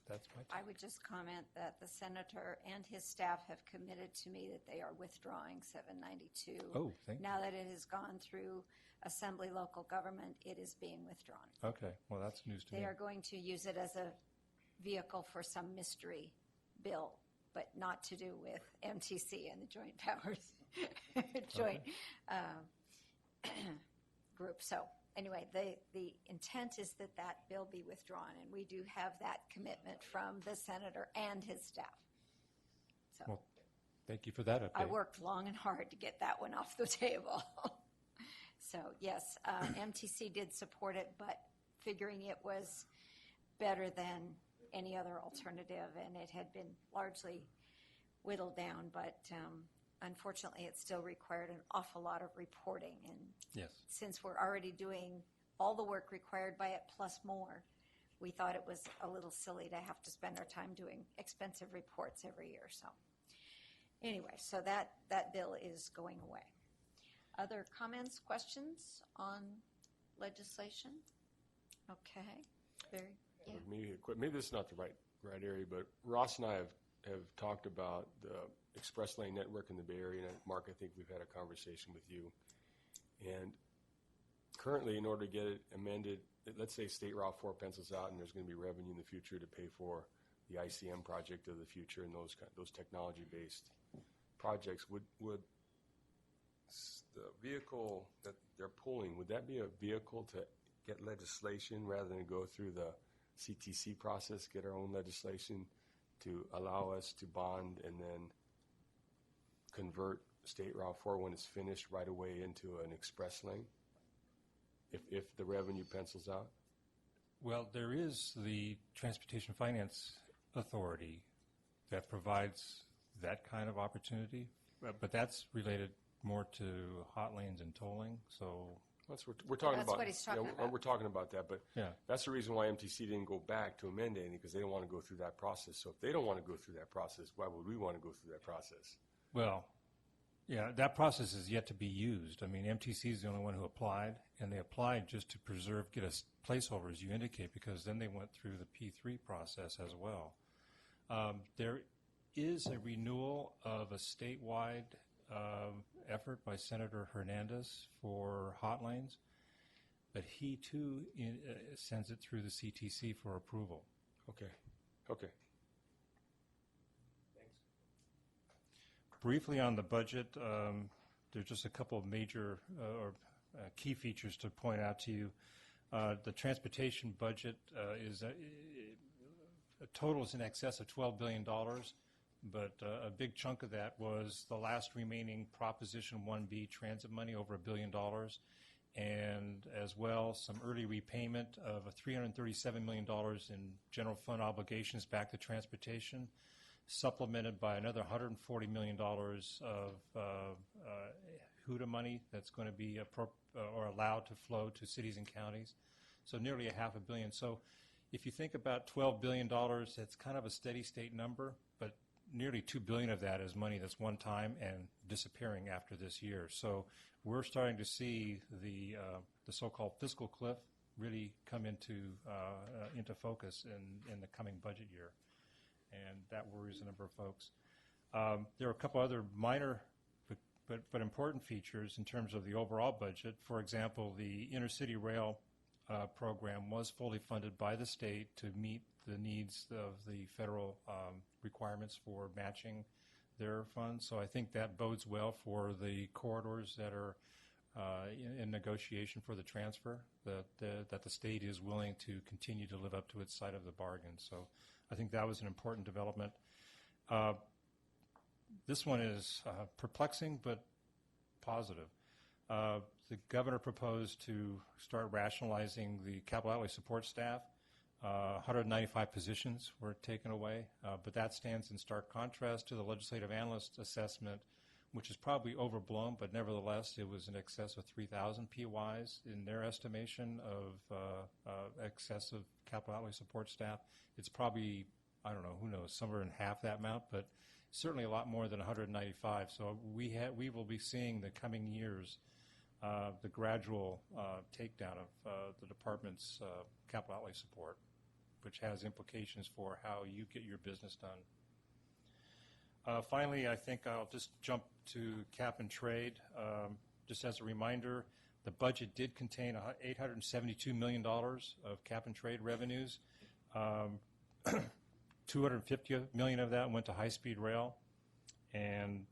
That's my take. I would just comment that the senator and his staff have committed to me that they are withdrawing 792. Oh, thank you. Now that it has gone through Assembly local government, it is being withdrawn. Okay, well, that's news to me. They are going to use it as a vehicle for some mystery bill, but not to do with MTC and the Joint Powers Joint Group. So anyway, the intent is that that bill be withdrawn, and we do have that commitment from the senator and his staff. So Well, thank you for that update. I worked long and hard to get that one off the table. So yes, MTC did support it, but figuring it was better than any other alternative, and it had been largely whittled down, but unfortunately it still required an awful lot of reporting, and Yes. since we're already doing all the work required by it plus more, we thought it was a little silly to have to spend our time doing expensive reports every year. So anyway, so that bill is going away. Other comments, questions on legislation? Okay, very, yeah. Maybe this is not the right area, but Ross and I have talked about the express lane network in the Bay Area. And Mark, I think we've had a conversation with you. And currently, in order to get it amended, let's say State Route 4 pencils out and there's going to be revenue in the future to pay for the ICM project of the future and those technology-based projects, would the vehicle that they're pulling, would that be a vehicle to get legislation rather than go through the CTC process, get our own legislation to allow us to bond and then convert State Route 4 when it's finished right away into an express lane, if the revenue pencils out? Well, there is the Transportation Finance Authority that provides that kind of opportunity, but that's related more to hot lanes and tolling. So That's what we're talking That's about. what he's talking about. We're talking about that, but yeah, that's the reason why MTC didn't go back to amend anything, because they don't want to go through that process. So if they don't want to go through that process, why would we want to go through that process? well, yeah, that process is yet to be used. I mean, MTC is the only one who applied, and they applied just to get a placeholder, as you indicate, because then they went through the P3 process as well. There is a renewal of a statewide effort by Senator Hernandez for hot lanes, but he too sends it through the CTC for approval. Okay. Briefly on the budget, there's just a couple of major or key features to point out to you. The transportation budget is totals in excess of $12 billion, but a big chunk of that was the last remaining Proposition 1B transit money, over $1 billion, and as well some early repayment of $337 million in general fund obligations back to transportation, supplemented by another $140 million of HUDA money that's going to be or allowed to flow to cities and counties. So nearly $500 million. So if you think about $12 billion, that's kind of a steady state number, but nearly $2 billion of that is money that's one time and disappearing after this year. So we're starting to see the so-called fiscal cliff really come into focus in the coming budget year, and that worries a number of folks. There are a couple other minor but important features in terms of the overall budget. For example, the intercity rail program was fully funded by the state to meet the needs of the federal requirements for matching their funds. So I think that bodes well for the corridors that are in negotiation for the transfer, that the state is willing to continue to live up to its side of the bargain. So I think that was an important development. This one is perplexing but positive. The governor proposed to start rationalizing the capital outlay support staff. 195 positions were taken away, but that stands in stark contrast to the legislative analyst assessment, which is probably overblown, but nevertheless it was in excess of 3,000 PYs in their estimation of excessive capital outlay support staff. It's probably, I don't know, who knows, somewhere in half that amount, but certainly a lot more than 195. So we will be seeing the coming years the gradual takedown of the department's capital outlay support, which has implications for how you get your business done. Finally, I think I'll just jump to cap and trade. Just as a reminder, the budget did contain $872 million of cap and trade revenues. $250 million of that went to high-speed rail, and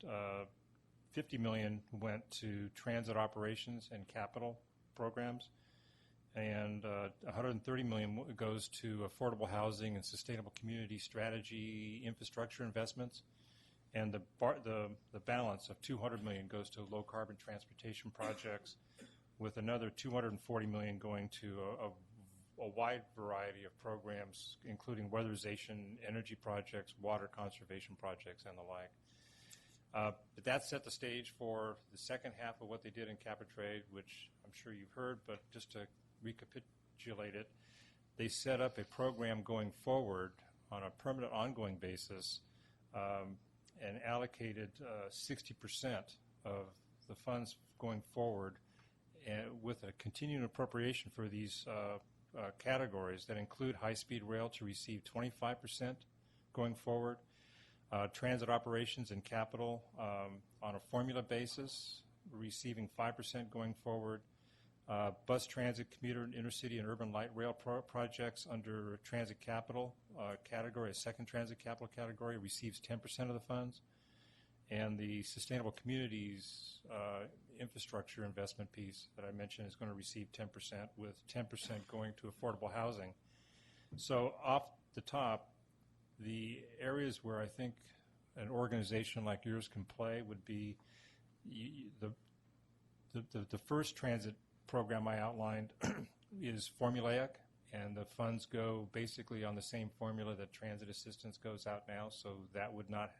$50 million went to transit operations and capital programs, and $130 million goes to affordable housing and sustainable community strategy infrastructure investments, and the balance of $200 million goes to low-carbon transportation projects, with another $240 million going to a wide variety of programs, including weatherization, energy projects, water conservation projects, and the like. But that set the stage for the second half of what they did in cap and trade, which I'm sure you've heard, but just to recapitulate it, they set up a program going forward on a permanent ongoing basis and allocated 60% of the funds going forward with a continuing appropriation for these categories that include high-speed rail to receive 25% going forward, transit operations and capital on a formula basis, receiving 5% going forward, bus transit, commuter, and intercity and urban light rail projects under transit capital category, a second transit capital category, receives 10% of the funds, and the sustainable communities infrastructure investment piece that I mentioned is going to receive 10%, with 10% going to affordable housing. So off the top, the areas where I think an organization like yours can play would be the first transit program I outlined is formulaic, and the funds go basically on the same formula that transit assistance goes out now, so that would not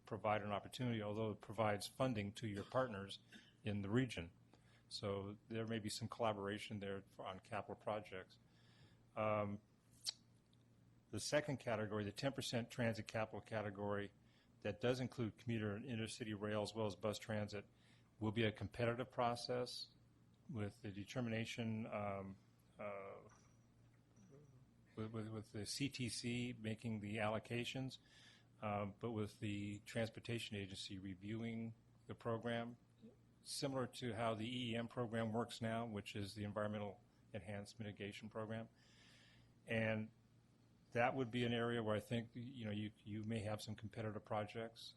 provide an opportunity, although it provides funding to your partners in the region. So there may be some collaboration there on capital projects. The second category, the 10% transit capital category, that does include commuter and intercity rail as well as bus transit, will be a competitive process with the determination with the CTC making the allocations, but with the Transportation Agency reviewing the program, similar to how the EEM program works now, which is the Environmental Enhanced Mitigation Program. And that would be an area where I think you may have some competitive projects,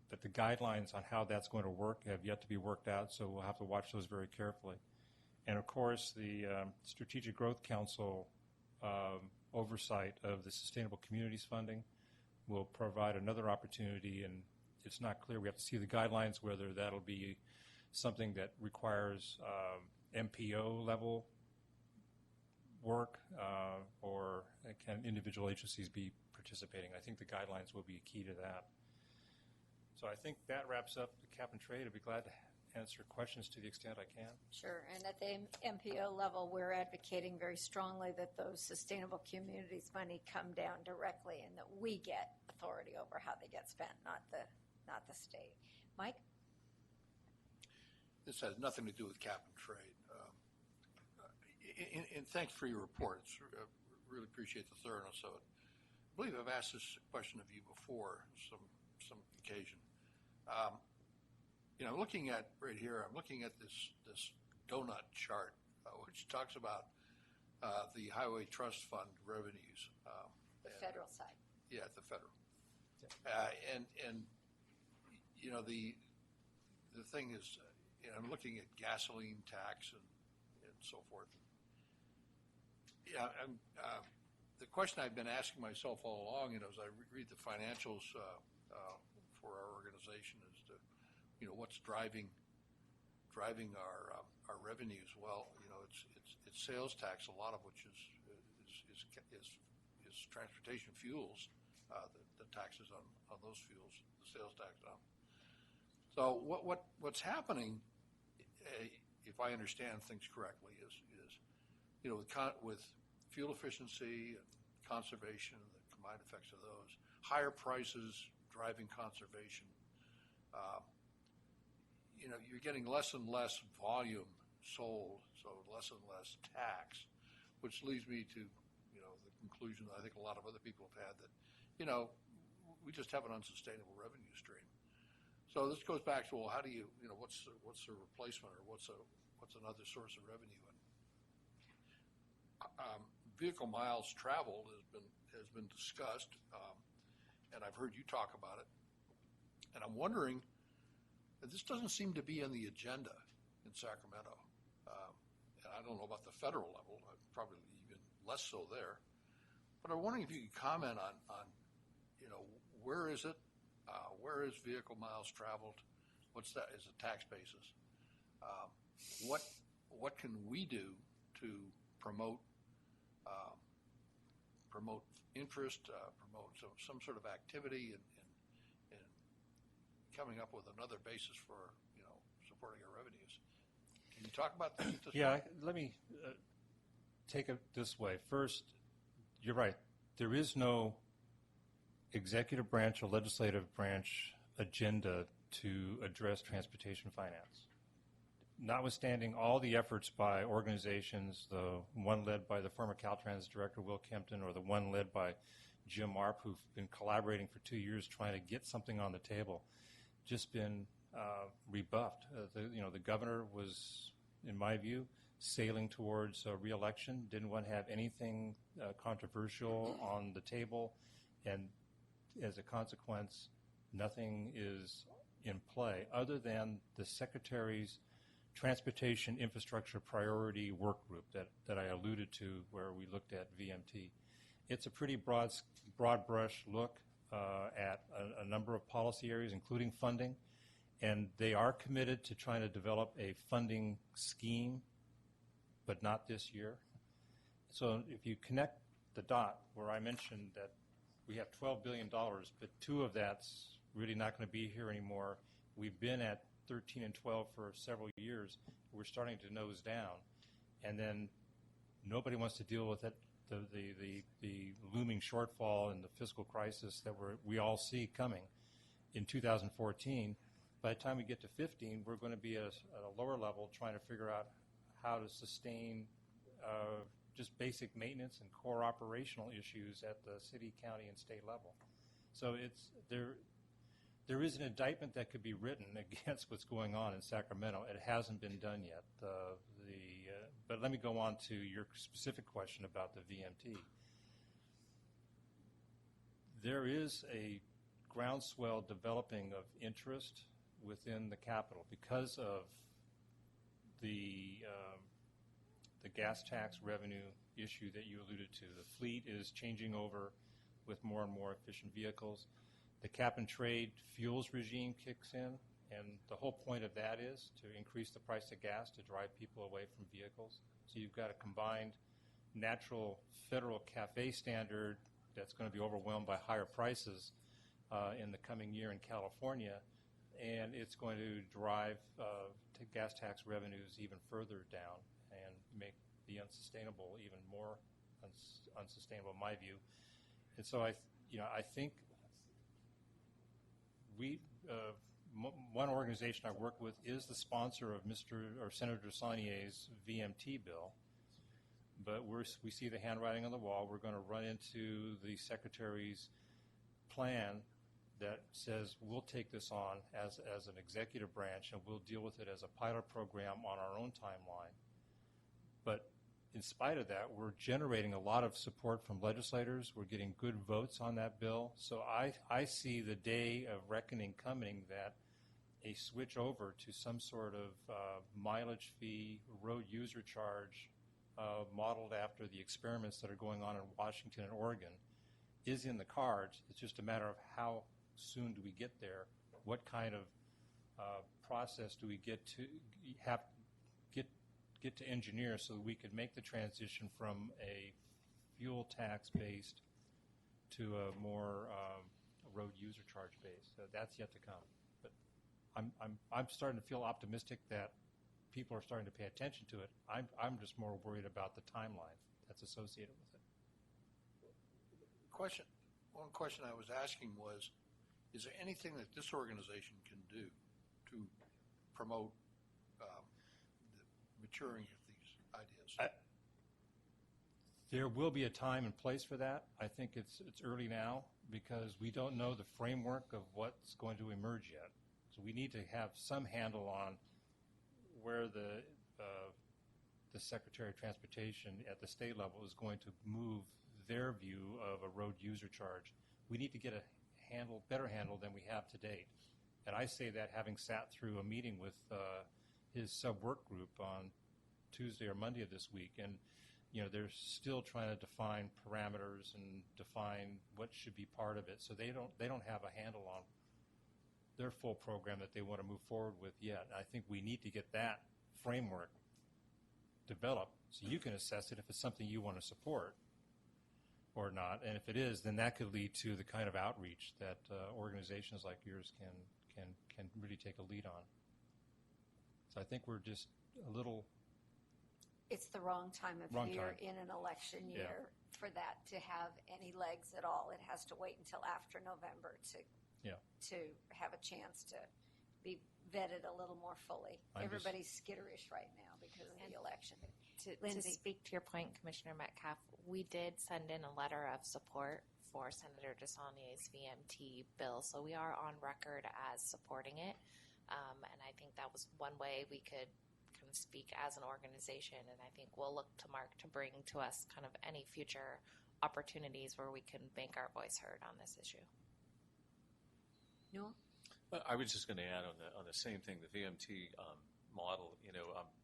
but the guidelines on how that's going to work have yet to be worked out, so we'll have to watch those very carefully. And of course, the Strategic Growth Council oversight of the Sustainable Communities funding will provide another opportunity, and it's not clear. We have to see the guidelines, whether that'll be something that requires MPO level work or can individual agencies be participating. I think the guidelines will be key to that. So I think that wraps up the cap and trade. I'd be glad to answer questions to the extent I can. Sure, and at the MPO level, we're advocating very strongly that those sustainable communities money come down directly and that we get authority over how they get spent, not the state. Mike? This has nothing to do with cap and trade. And thanks for your report. Really appreciate the thoroughness of it. I believe I've asked this question of you before, some occasion. Looking at right here, I'm looking at this donut chart, which talks about the Highway Trust Fund revenues. The federal side. Yeah, the federal. The thing is, I'm looking at gasoline tax and so forth. Yeah, the question I've been asking myself all along, as I read the financials for our organization, is to, what's driving our revenues. Well, it's sales tax, a lot of which is transportation fuels, the taxes on those fuels, the sales tax on. So what's happening, if I understand things correctly, is with fuel efficiency and conservation, the combined effects of those, higher prices driving conservation, you're getting less and less volume sold, so less and less tax, which leads me to the conclusion that I think a lot of other people have had, that we just have an unsustainable revenue stream. So this goes back to, well, how do you what's the replacement, or what's another source of revenue? And vehicle miles traveled has been discussed, and I've heard you talk about it. And I'm wondering, this doesn't seem to be on the agenda in Sacramento. And I don't know about the federal level, probably even less so there. But I'm wondering if you could comment on where is it? Where is vehicle miles traveled? What's that as a tax basis? What can we do to promote interest, promote some sort of activity, and coming up with another basis for supporting our revenues? Can you talk about that at this point? Let me take it this way. First, you're right. There is no executive branch or legislative branch agenda to address transportation finance. Notwithstanding all the efforts by organizations, the one led by the former Caltrans director, Will Kempton, or the one led by Jim Arp, who've been collaborating for 2 years trying to get something on the table, just been rebuffed. The governor was, in my view, sailing towards re-election, didn't want to have anything controversial on the table, and as a consequence, nothing is in play other than the Secretary's Transportation Infrastructure Priority Work Group that I alluded to, where we looked at VMT. It's a pretty broad brush look at a number of policy areas, including funding, and they are committed to trying to develop a funding scheme, but not this year. So if you connect the dot where I mentioned that we have $12 billion, but 2 of that's really not going to be here anymore. We've been at 13 and 12 for several years. We're starting to nose down, and then nobody wants to deal with it. The looming shortfall and the fiscal crisis that we all see coming in 2014. By the time we get to 15, we're going to be at a lower level trying to figure out how to sustain just basic maintenance and core operational issues at the city, county, and state level. So there is an indictment that could be written against what's going on in Sacramento. It hasn't been done yet. But let me go on to your specific question about the VMT. There is a groundswell developing of interest within the capital because of the gas tax revenue issue that you alluded to. The fleet is changing over with more and more efficient vehicles. The cap and trade fuels regime kicks in, and the whole point of that is to increase the price of gas to drive people away from vehicles. So you've got a combined natural federal CAFE standard that's going to be overwhelmed by higher prices in the coming year in California, and it's going to drive gas tax revenues even further down and make the unsustainable even more unsustainable, in my view. And so I think one organization I work with is the sponsor of Senator Saulnier's VMT bill, but we see the handwriting on the wall. We're going to run into the Secretary's plan that says we'll take this on as an executive branch and we'll deal with it as a pilot program on our own timeline. But in spite of that, we're generating a lot of support from legislators. We're getting good votes on that bill. So I see the day of reckoning coming that a switch over to some sort of mileage fee, road user charge, modeled after the experiments that are going on in Washington and Oregon is in the cards. It's just a matter of how soon do we get there? What kind of process do we get to engineer so that we could make the transition from a fuel tax based to a more road user charge based? So that's yet to come. But I'm starting to feel optimistic that people are starting to pay attention to it. I'm just more worried about the timeline that's associated with it. One question I was asking was, is there anything that this organization can do to promote the maturing of these ideas? There will be a time and place for that. I think it's early now because we don't know the framework of what's going to emerge yet. So we need to have some handle on where the Secretary of Transportation at the state level is going to move their view of a road user charge. We need to get a better handle than we have to date. And I say that having sat through a meeting with his sub-work group on Tuesday or Monday of this week, and they're still trying to define parameters and define what should be part of it. So they don't have a handle on their full program that they want to move forward with yet. I think we need to get that framework developed so you can assess it if it's something you want to support or not. And if it is, then that could lead to the kind of outreach that organizations like yours can really take a lead on. So I think we're just a little... It's the wrong time of year in an election year for that to have any legs at all. It has to wait until after November to have a chance to be vetted a little more fully. Everybody's skitterish right now because of the election. To Lindsay. speak to your point, Commissioner Metcalf, we did send in a letter of support for Senator DeSaulniers' VMT bill, so we are on record as supporting it. And I think that was one way we could kind of speak as an organization, and I think we'll look to Mark to bring to us kind of any future opportunities where we can make our voice heard on this issue. Newell? I was just going to add on the same thing, the VMT model.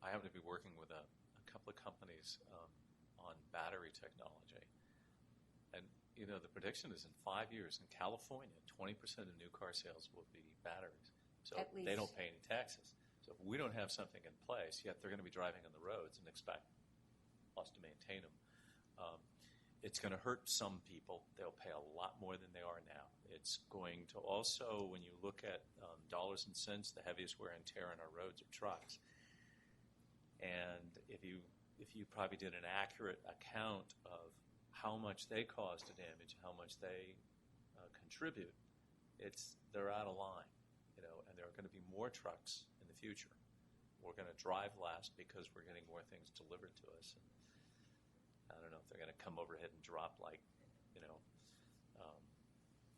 I happen to be working with a couple of companies on battery technology, and the prediction is in 5 years in California, 20% of new car sales will be batteries. So they don't pay any taxes. So if we don't have something in place, yet they're going to be driving on the roads and expect us to maintain them. It's going to hurt some people. They'll pay a lot more than they are now. It's going to also, when you look at dollars and cents, the heaviest wear and tear on our roads are trucks. And if you probably did an accurate account of how much they cause to damage, how much they contribute, they're out of line, and there are going to be more trucks in the future. We're going to drive less because we're getting more things delivered to us. And I don't know if they're going to come overhead and drop like,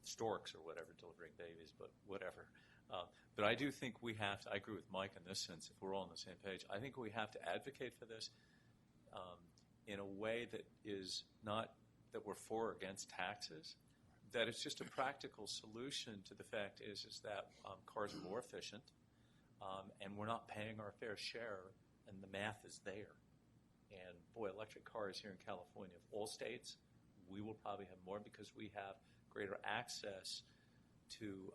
storks or whatever delivering babies, but whatever. But I do think we have to, I agree with Mike in this sense, if we're all on the same page, I think we have to advocate for this in a way that is not that we're for or against taxes, that it's just a practical solution to the fact is that cars are more efficient and we're not paying our fair share and the math is there. And boy, electric cars here in California, of all states, we will probably have more because we have greater access to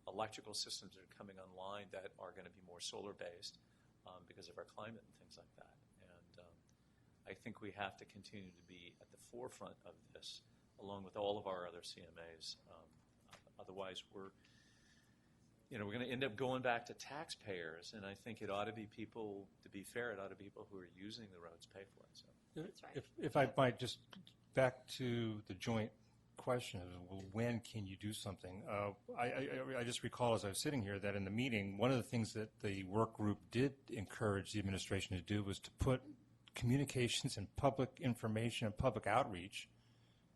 electrical systems that are coming online that are going to be more solar-based because of our climate and things like that. And I think we have to continue to be at the forefront of this, along with all of our other CMAs. Otherwise, we're going to end up going back to taxpayers, and I think it ought to be people, to be fair, it ought to be people who are using the roads pay for it. So. That's right. If I might just back to the joint question of, well, when can you do something? I just recall as I was sitting here that in the meeting, one of the things that the work group did encourage the administration to do was to put communications and public information and public outreach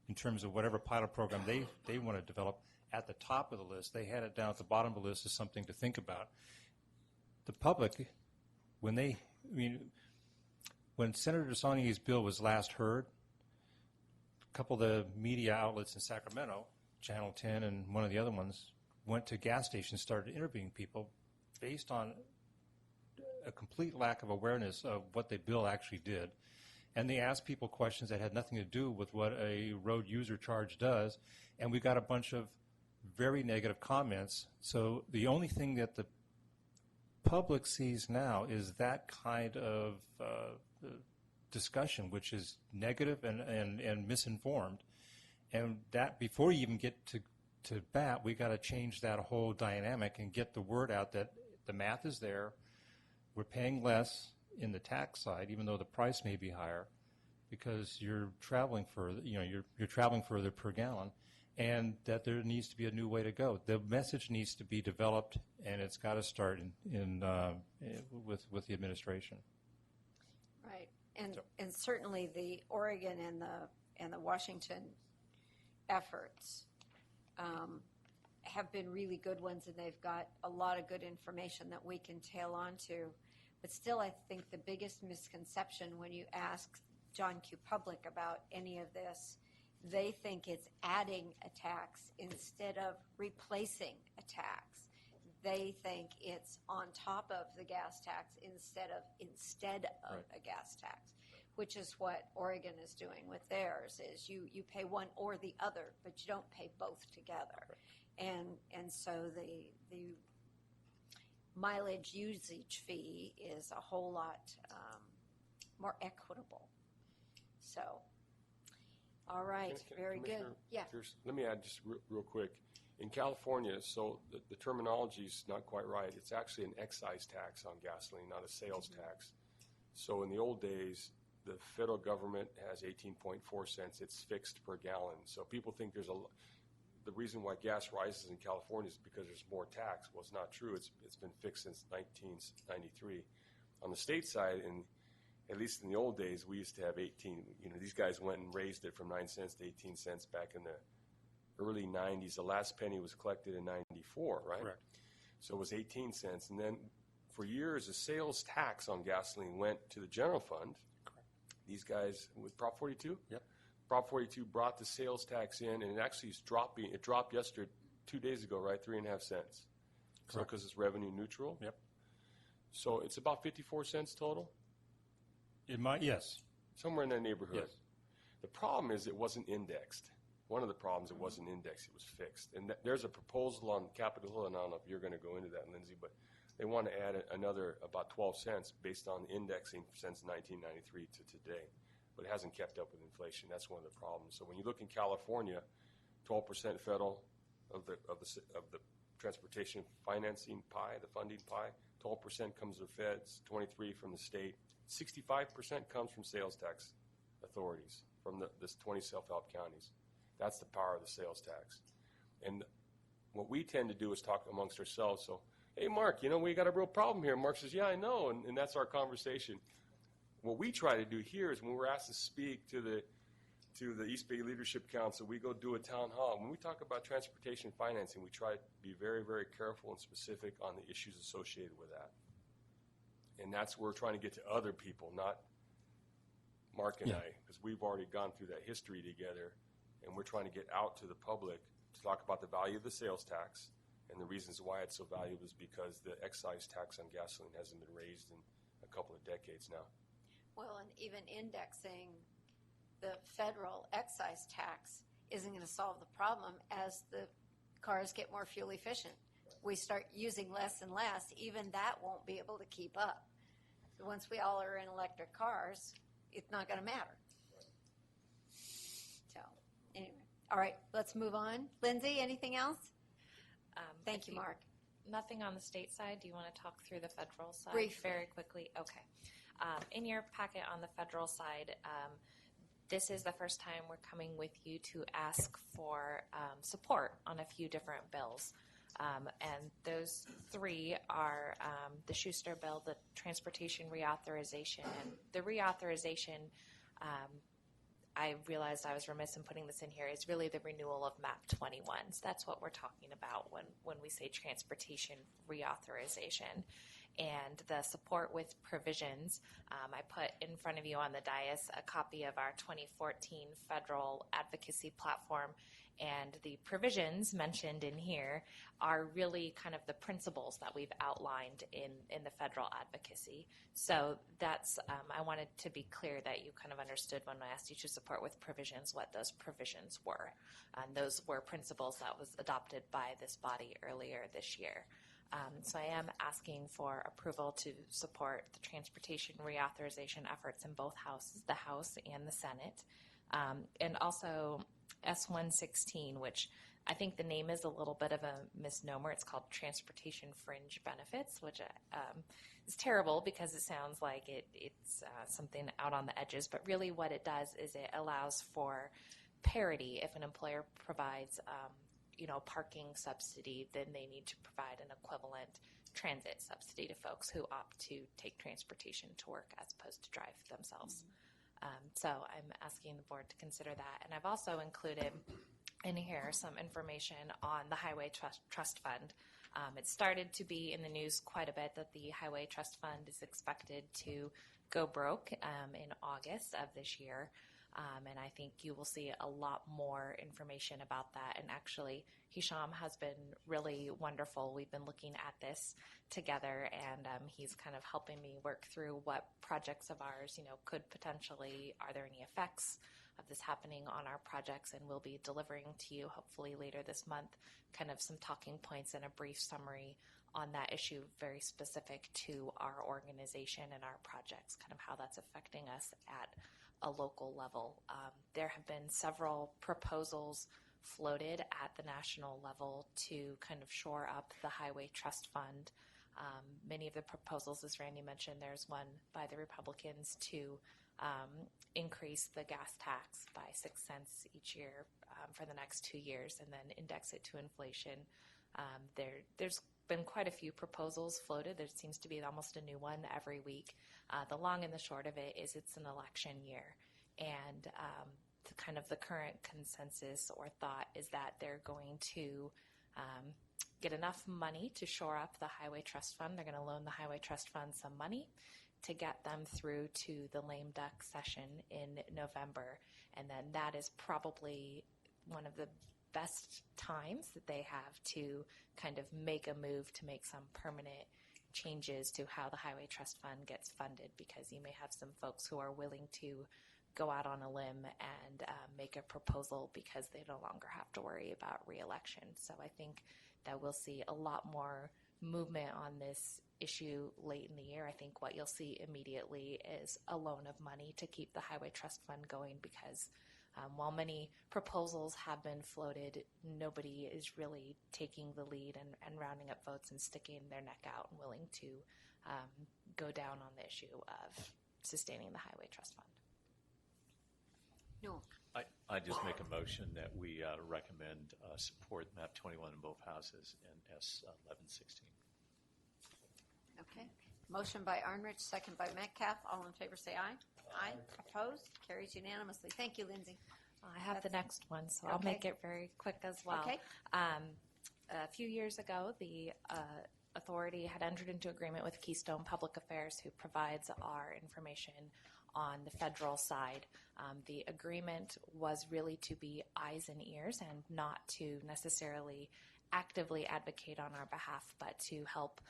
in terms of whatever pilot program they want to develop at the top of the list. They had it down at the bottom of the list as something to think about. The public, when Senator DeSaulniers' bill was last heard, a couple of the media outlets in Sacramento, Channel 10 and one of the other ones, went to gas stations, started interviewing people based on a complete lack of awareness of what the bill actually did. And they asked people questions that had nothing to do with what a road user charge does, and we got a bunch of very negative comments. So the only thing that the public sees now is that kind of discussion, which is negative and misinformed. And that before you even get to bat, we got to change that whole dynamic and get the word out that the math is there. We're paying less in the tax side, even though the price may be higher, because you're traveling further. You're traveling further per gallon, and that there needs to be a new way to go. The message needs to be developed, and it's got to start with the administration. Right, and certainly the Oregon and the Washington efforts have been really good ones, and they've got a lot of good information that we can tail onto. But still, I think the biggest misconception when you ask John Q. Public about any of this, they think it's adding a tax instead of replacing a tax. They think it's on top of the gas tax instead of Right. a gas tax, which is what Oregon is doing with theirs. Is you pay one or the other, but you don't pay both together. And so the mileage usage fee is a whole lot more equitable. So, all right, very good. Commissioner Yeah. Pierce, let me add just real quick. In California, so the terminology is not quite right. It's actually an excise tax on gasoline, not a sales tax. So in the old days, the federal government has 18.4 cents. It's fixed per gallon. So people think the reason why gas rises in California is because there's more tax. Well, it's not true. It's been fixed since 1993. On the state side, and at least in the old days, we used to have 18. These guys went and raised it from 9 cents to 18 cents back in the early 90s. The last penny was collected in 94, right? Correct. So it was 18 cents. And then for years, the sales tax on gasoline went to the general fund. Correct. These guys, with Prop 42? Yep. Prop 42 brought the sales tax in, and it actually is dropping. It dropped yesterday, 2 days ago, right? 3.5 cents. So Correct. because it's revenue neutral? Yep. So it's about 54 cents total? It might, yes. Somewhere in that neighborhood. Yes. The problem is it wasn't indexed. One of the problems, it wasn't indexed, it was fixed. And there's a proposal on Capitol Hill, and I don't know if you're going to go into that, Lindsay, but they want to add another about 12 cents based on indexing since 1993 to today. But it hasn't kept up with inflation. That's one of the problems. So when you look in California, 12% federal of the transportation financing pie, the funding pie, 12% comes from the feds, 23% from the state, 65% comes from sales tax authorities from this 20 self-help counties. That's the power of the sales tax. And what we tend to do is talk amongst ourselves. So, hey, Mark, we got a real problem here. Mark says, yeah, I know, and that's our conversation. What we try to do here is when we're asked to speak to the East Bay Leadership Council, we go do a town hall. When we talk about transportation financing, we try to be very, very careful and specific on the issues associated with that. And that's where we're trying to get to other people, not Mark and I, because we've already gone through that history together, and we're trying to get out to the public to talk about the value of the sales tax. And the reasons why it's so valuable is because the excise tax on gasoline hasn't been raised in a couple of decades now. Well, and even indexing the federal excise tax isn't going to solve the problem as the cars get more fuel efficient. We start using less and less, even that won't be able to keep up. So once we all are in electric cars, it's not going to matter. So, anyway. All right, let's move on. Lindsay, anything else? Thank you, Mark. Nothing on the state side. Do you want to talk through the federal side Briefly. very quickly? Okay. In your packet on the federal side, this is the first time we're coming with you to ask for support on a few different bills. And those three are the Schuster bill, the transportation reauthorization. And the reauthorization, I realized I was remiss in putting this in here, is really the renewal of MAP 21. So that's what we're talking about when we say transportation reauthorization. And the support with provisions, I put in front of you on the dais a copy of our 2014 federal advocacy platform. And the provisions mentioned in here are really kind of the principles that we've outlined in the federal advocacy. So that's, I wanted to be clear that you kind of understood when I asked you to support with provisions what those provisions were. And those were principles that was adopted by this body earlier this year. So I am asking for approval to support the transportation reauthorization efforts in both houses, the House and the Senate. And also S116, which I think the name is a little bit of a misnomer. It's called Transportation Fringe Benefits, which is terrible because it sounds like it's something out on the edges. But really what it does is it allows for parity. If an employer provides parking subsidy, then they need to provide an equivalent transit subsidy to folks who opt to take transportation to work as opposed to drive themselves. So I'm asking the board to consider that. And I've also included in here some information on the Highway Trust Fund. It started to be in the news quite a bit that the Highway Trust Fund is expected to go broke in August of this year. And I think you will see a lot more information about that. And actually, Hisham has been really wonderful. We've been looking at this together, and he's kind of helping me work through what projects of ours, could potentially, are there any effects of this happening on our projects? And we'll be delivering to you, hopefully later this month, kind of some talking points and a brief summary on that issue, very specific to our organization and our projects, kind of how that's affecting us at a local level. There have been several proposals floated at the national level to kind of shore up the Highway Trust Fund. Many of the proposals, as Randy mentioned, there's one by the Republicans to increase the gas tax by 6 cents each year for the next 2 years and then index it to inflation. There's been quite a few proposals floated. There seems to be almost a new one every week. The long and the short of it is it's an election year, and the current consensus or thought is that they're going to get enough money to shore up the Highway Trust Fund. They're going to loan the Highway Trust Fund some money to get them through to the lame duck session in November, and then that is probably one of the best times that they have to kind of make a move to make some permanent changes to how the Highway Trust Fund gets funded, because you may have some folks who are willing to go out on a limb and make a proposal because they no longer have to worry about re-election. So I think that we'll see a lot more movement on this issue late in the year. I think what you'll see immediately is a loan of money to keep the Highway Trust Fund going, because while many proposals have been floated, nobody is really taking the lead and rounding up votes and sticking their neck out and willing to go down on the issue of sustaining the Highway Trust Fund. No. I just make a motion that we recommend support map 21 in both houses and S 1116. Okay. Motion by Arnrich, second by Metcalf. All in favor say aye. Aye. Opposed? Carries unanimously. Thank you, Lindsay. I have the next one, so I'll make it very quick as well. Okay. A few years ago, the authority had entered into agreement with Keystone Public Affairs, who provides our information on the federal side. The agreement was really to be eyes and ears and not to necessarily actively advocate on our behalf, but to help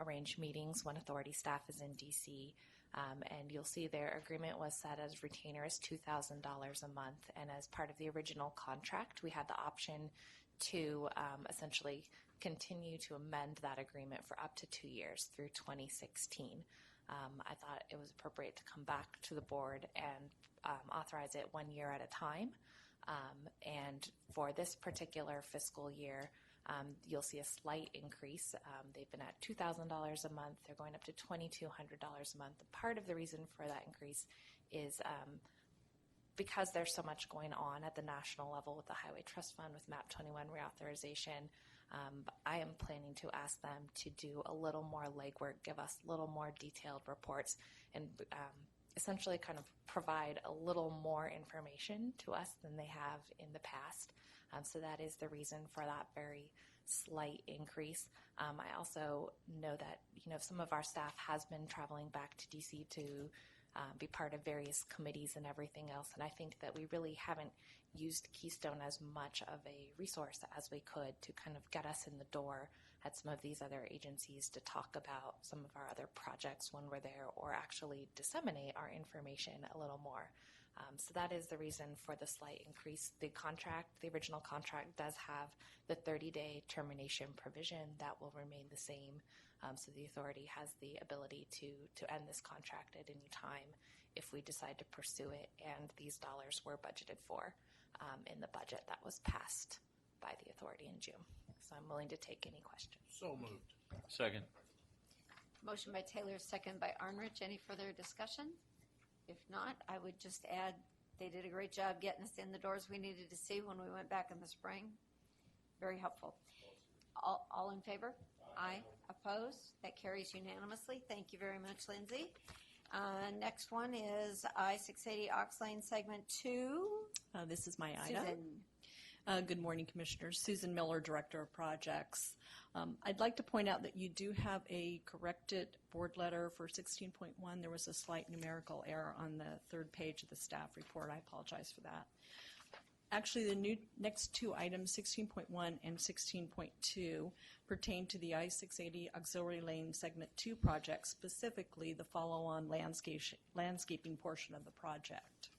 arrange meetings when authority staff is in D.C. And you'll see their agreement was set as retainer is $2,000 a month. And as part of the original contract, we had the option to essentially continue to amend that agreement for up to 2 years through 2016. I thought it was appropriate to come back to the board and authorize it 1 year at a time. And for this particular fiscal year, you'll see a slight increase. They've been at $2,000 a month. They're going up to $2,200 a month. Part of the reason for that increase is because there's so much going on at the national level with the Highway Trust Fund, with MAP 21 reauthorization. I am planning to ask them to do a little more legwork, give us a little more detailed reports, and essentially kind of provide a little more information to us than they have in the past. So that is the reason for that very slight increase. I also know that some of our staff has been traveling back to DC to be part of various committees and everything else, and I think that we really haven't used Keystone as much of a resource as we could to kind of get us in the door at some of these other agencies to talk about some of our other projects when we're there, or actually disseminate our information a little more. So that is the reason for the slight increase. The original contract does have the 30-day termination provision that will remain the same. So the authority has the ability to end this contract at any time if we decide to pursue it, and these dollars were budgeted for in the budget that was passed by the authority in June. So I'm willing to take any questions. So moved. Second. Motion by Taylor, second by Arnrich. Any further discussion? If not, I would just add they did a great job getting us in the doors we needed to see when we went back in the spring. Very helpful. All in favor? Aye. Opposed? That carries unanimously. Thank you very much, Lindsay. Next one is I-680 Ox Lane Segment 2. This is my item. Susan. Good morning, Commissioners. Susan Miller, Director of Projects. I'd like to point out that you do have a corrected board letter for 16.1. There was a slight numerical error on the third page of the staff report. I apologize for that. Actually, the next two items, 16.1 and 16.2, pertain to the I-680 Auxiliary Lane Segment 2 project, specifically the follow-on landscaping portion of the project.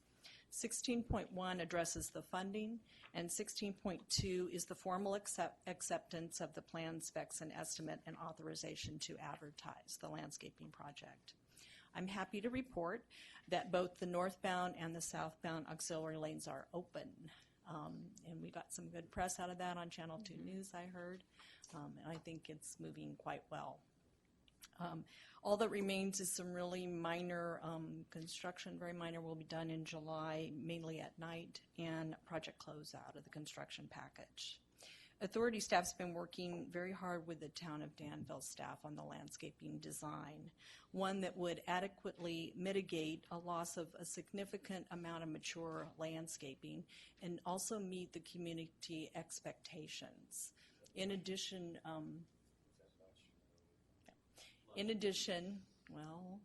16.1 addresses the funding, and 16.2 is the formal acceptance of the plan, specs, and estimate and authorization to advertise the landscaping project. I'm happy to report that both the northbound and the southbound auxiliary lanes are open. And we got some good press out of that on Channel 2 News, I heard. And I think it's moving quite well. All that remains is some really minor construction, very minor, will be done in July, mainly at night, and project closeout of the construction package. Authority staff's been working very hard with the town of Danville staff on the landscaping design, one that would adequately mitigate a loss of a significant amount of mature landscaping and also meet the community expectations. In addition, well,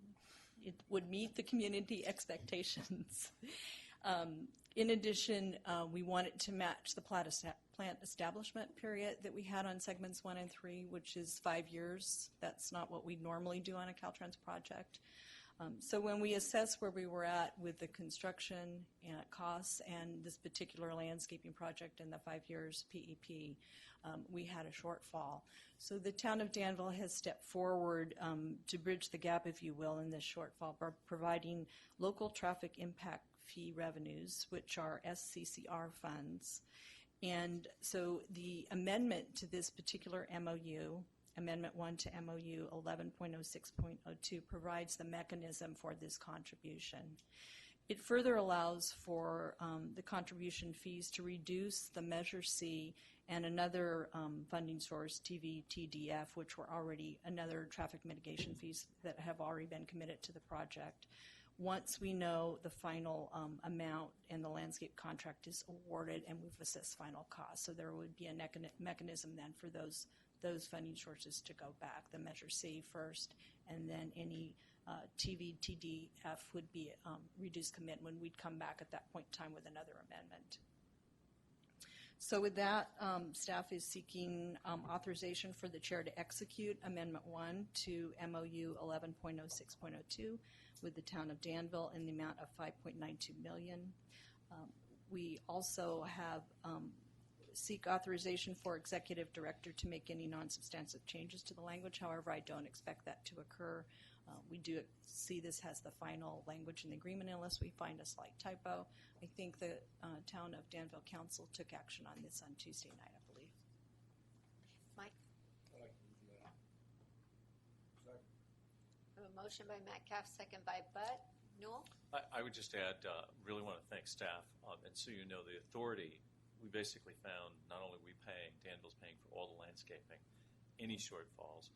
it would meet the community expectations. In addition, we wanted to match the plant establishment period that we had on segments 1 and 3, which is 5 years. That's not what we normally do on a Caltrans project. So when we assessed where we were at with the construction costs and this particular landscaping project in the 5 years PEP, we had a shortfall. So the town of Danville has stepped forward to bridge the gap, if you will, in this shortfall by providing local traffic impact fee revenues, which are SCCR funds. And so the amendment to this particular MOU, Amendment 1 to MOU 11.06.02, provides the mechanism for this contribution. It further allows for the contribution fees to reduce the Measure C and another funding source, TVTDF, which were already another traffic mitigation fees that have already been committed to the project. Once we know the final amount and the landscape contract is awarded and we've assessed final costs. So there would be a mechanism then for those funding sources to go back, the Measure C first, and then any TVTDF would be reduced commitment. We'd come back at that point in time with another amendment. So with that, staff is seeking authorization for the chair to execute Amendment 1 to MOU 11.06.02 with the town of Danville in the amount of $5.92 million. We also have seek authorization for executive director to make any non-substantive changes to the language. However, I don't expect that to occur. We do see this has the final language in the agreement unless we find a slight typo. I think the town of Danville Council took action on this on Tuesday night, I believe. Mike? A motion by Metcalf, second by Butt. Newell? I would just add, really want to thank staff. And so you know, the authority, we basically found not only are we paying, Danville's paying for all the landscaping, any shortfalls,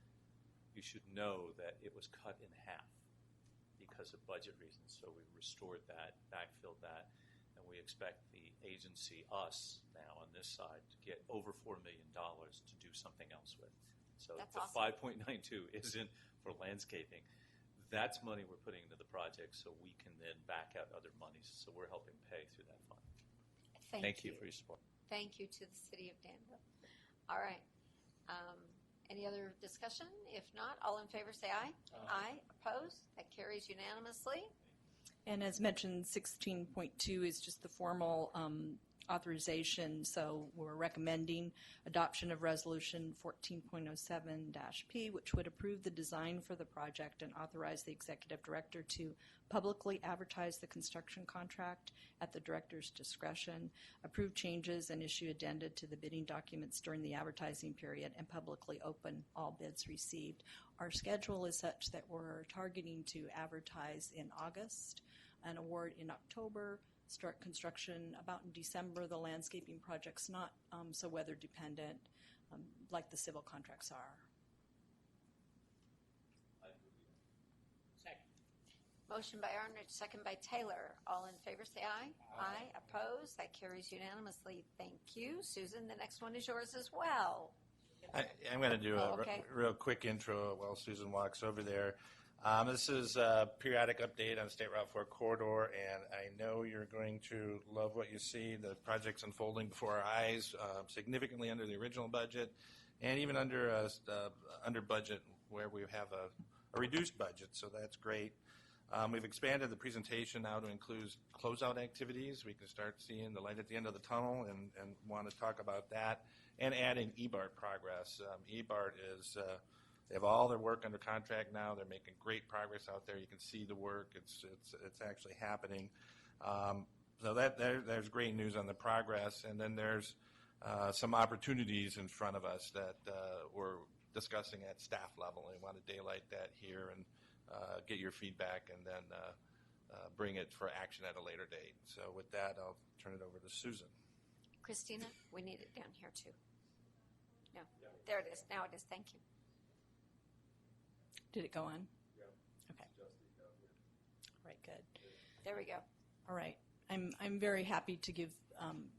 you should know that it was cut in half because of budget reasons. So we restored that, backfilled that, and we expect the agency, us now on this side, to get over $4 million to do something else with. So That's the awesome. 5.92 isn't for landscaping. That's money we're putting into the project so we can then back out other monies. So we're helping pay through that fund. Thank you for your support. Thank you to the city of Danville. All right. Any other discussion? If not, all in favor say aye. Aye. Opposed? That carries unanimously. And as mentioned, 16.2 is just the formal authorization, so we're recommending adoption of Resolution 14.07-P, which would approve the design for the project and authorize the executive director to publicly advertise the construction contract at the director's discretion, approve changes and issue addenda to the bidding documents during the advertising period, and publicly open all bids received. Our schedule is such that we're targeting to advertise in August, an award in October, start construction about in December. The landscaping project's not so weather dependent like the civil contracts are. Motion by Arnott, second by Taylor. All in favor, say aye. Aye. Opposed? That carries unanimously. Thank you. Susan, the next one is yours as well. I'm going to do a okay. real quick intro while Susan walks over there. This is a periodic update on State Route 4 corridor, and I know you're going to love what you see. The project's unfolding before our eyes, significantly under the original budget, and even under budget where we have a reduced budget, so that's great. We've expanded the presentation now to include closeout activities. We can start seeing the light at the end of the tunnel and want to talk about that, and adding EBART progress. EBART is they have all their work under contract now. They're making great progress out there. You can see the work. It's actually happening. So there's great news on the progress. And then there's some opportunities in front of us that we're discussing at staff level. And we want to daylight that here and get your feedback and then bring it for action at a later date. So with that, I'll turn it over to Susan. Christina, we need it down here too. No, there it is. Now it is. Thank you. Did it go on? Yeah. Okay. All right, good. There we go. All right. I'm very happy to give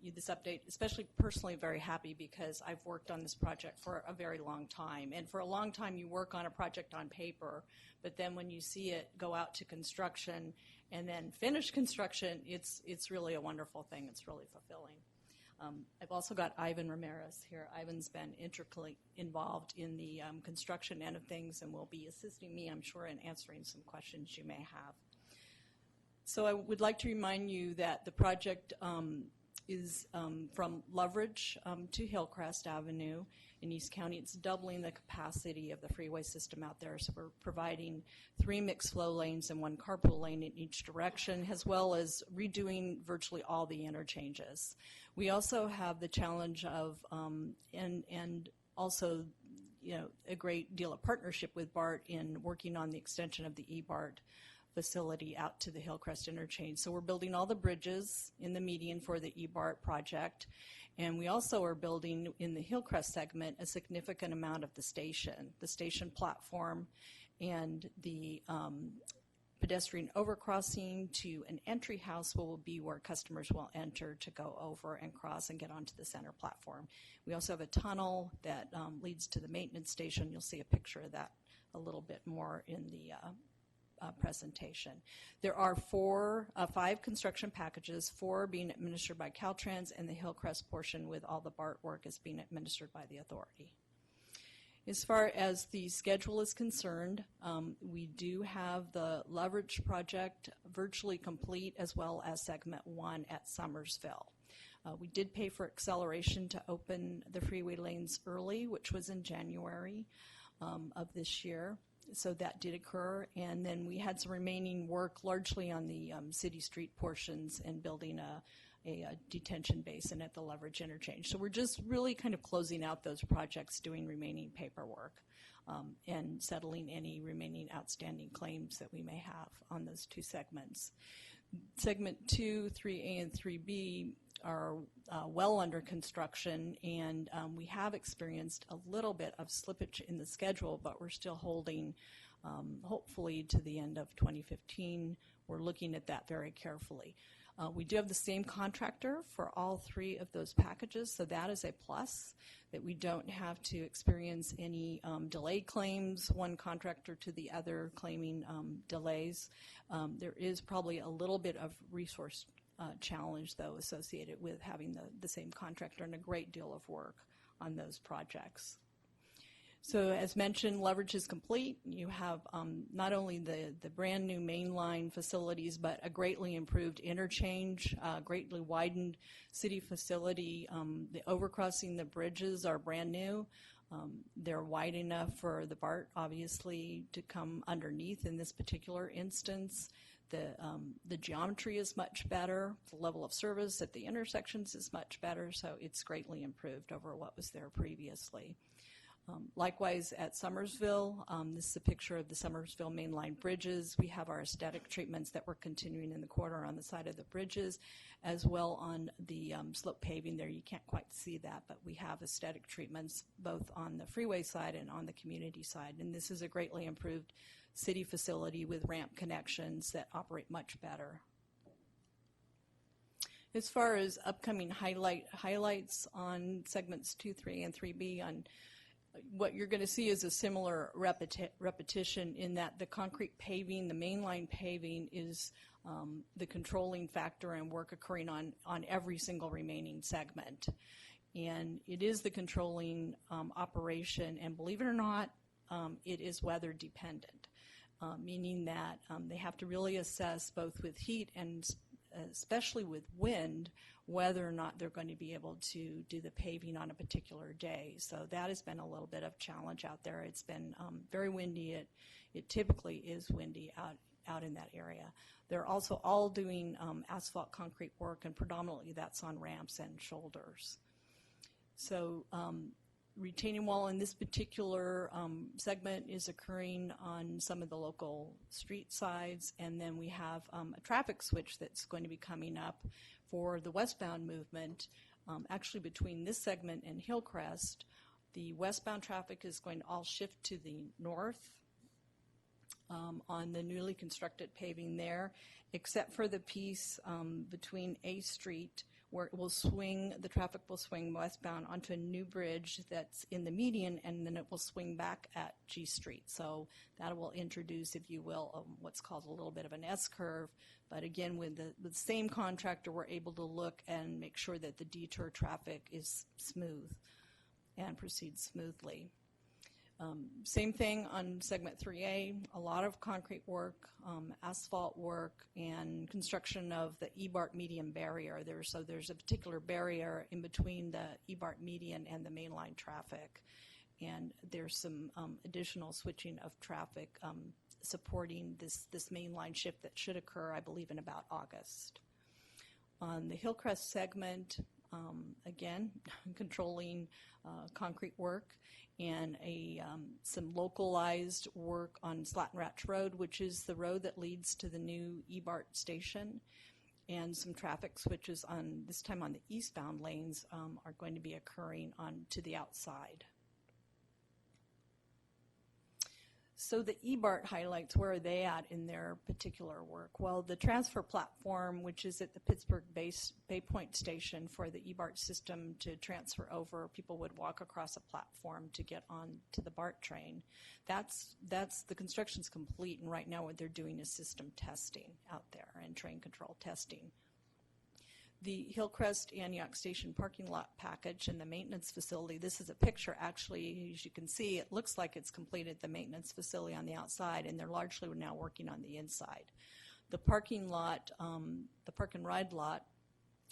you this update, especially personally very happy because I've worked on this project for a very long time. And for a long time you work on a project on paper, but then when you see it go out to construction and then finish construction, it's really a wonderful thing. It's really fulfilling. I've also got Ivan Ramirez here. Ivan's been intricately involved in the construction end of things and will be assisting me, I'm sure, in answering some questions you may have. So I would like to remind you that the project is from Loveridge to Hillcrest Avenue in East County. It's doubling the capacity of the freeway system out there. So we're providing 3 mixed flow lanes and 1 carpool lane in each direction, as well as redoing virtually all the interchanges. We also have the challenge of, and also, a great deal of partnership with BART in working on the extension of the eBART facility out to the Hillcrest interchange. So we're building all the bridges in the median for the eBART project, and we also are building in the Hillcrest segment a significant amount of the station platform, and the pedestrian overcrossing to an entry house will be where customers will enter to go over and cross and get onto the center platform. We also have a tunnel that leads to the maintenance station. You'll see a picture of that a little bit more in the presentation. There are 5 construction packages, 4 being administered by Caltrans, and the Hillcrest portion with all the BART work is being administered by the authority. As far as the schedule is concerned, we do have the Loveridge project virtually complete, as well as segment 1 at Summersville. We did pay for acceleration to open the freeway lanes early, which was in January of this year. So that did occur, and then we had some remaining work largely on the city street portions and building a detention basin at the Loveridge interchange. So we're just really kind of closing out those projects, doing remaining paperwork, and settling any remaining outstanding claims that we may have on those 2 segments. Segment 2, 3A, and 3B are well under construction, and we have experienced a little bit of slippage in the schedule, but we're still holding hopefully to the end of 2015. We're looking at that very carefully. We do have the same contractor for all 3 of those packages, so that is a plus, that we don't have to experience any delay claims, one contractor to the other claiming delays. There is probably a little bit of resource challenge, though, associated with having the same contractor, and a great deal of work on those projects. So as mentioned, Loveridge is complete. You have not only the brand new mainline facilities, but a greatly improved interchange, greatly widened city facility. The overcrossing, the bridges are brand new. They're wide enough for the BART, obviously, to come underneath in this particular instance. The geometry is much better. The level of service at the intersections is much better, so it's greatly improved over what was there previously. Likewise, at Summersville, this is a picture of the Summersville mainline bridges. We have our aesthetic treatments that we're continuing in the corner on the side of the bridges, as well on the slope paving there. You can't quite see that, but we have aesthetic treatments both on the freeway side and on the community side. And this is a greatly improved city facility with ramp connections that operate much better. As far as upcoming highlights on segments 2, 3, and 3B, on what you're going to see is a similar repetition in that the concrete paving, the mainline paving, is the controlling factor and work occurring on every single remaining segment. And it is the controlling operation, and believe it or not, it is weather dependent, meaning that they have to really assess both with heat and especially with wind, whether or not they're going to be able to do the paving on a particular day. So that has been a little bit of challenge out there. It's been very windy. It typically is windy out in that area. They're also all doing asphalt concrete work, and predominantly that's on ramps and shoulders. So retaining wall in this particular segment is occurring on some of the local street sides, and then we have a traffic switch that's going to be coming up for the westbound movement. Actually, between this segment and Hillcrest, the westbound traffic is going to all shift to the north on the newly constructed paving there, except for the piece between A Street, where it will swing, the traffic will swing westbound onto a new bridge that's in the median, and then it will swing back at G Street. So that will introduce, if you will, what's called a little bit of an S-curve. But again, with the same contractor, we're able to look and make sure that the detour traffic is smooth and proceeds smoothly. Same thing on segment 3A, a lot of concrete work, asphalt work, and construction of the E-BART median barrier. So there's a particular barrier in between the E-BART median and the mainline traffic. And there's some additional switching of traffic supporting this mainline shift that should occur, I believe, in about August. On the Hillcrest segment, again, controlling concrete work, and some localized work on Slattenratch Road, which is the road that leads to the new E-BART station, and some traffic switches on, this time on the eastbound lanes, are going to be occurring on to the outside. So the E-BART highlights, where are they at in their particular work? Well, the transfer platform, which is at the Pittsburgh Bay Point station for the E-BART system to transfer over, people would walk across a platform to get on to the BART train. That's the construction's complete, and right now what they're doing is system testing out there and train control testing. The Hillcrest Antioch Station parking lot package and the maintenance facility, this is a picture actually, as you can see, it looks like it's completed the maintenance facility on the outside, and they're largely now working on the inside. The parking lot, the park and ride lot,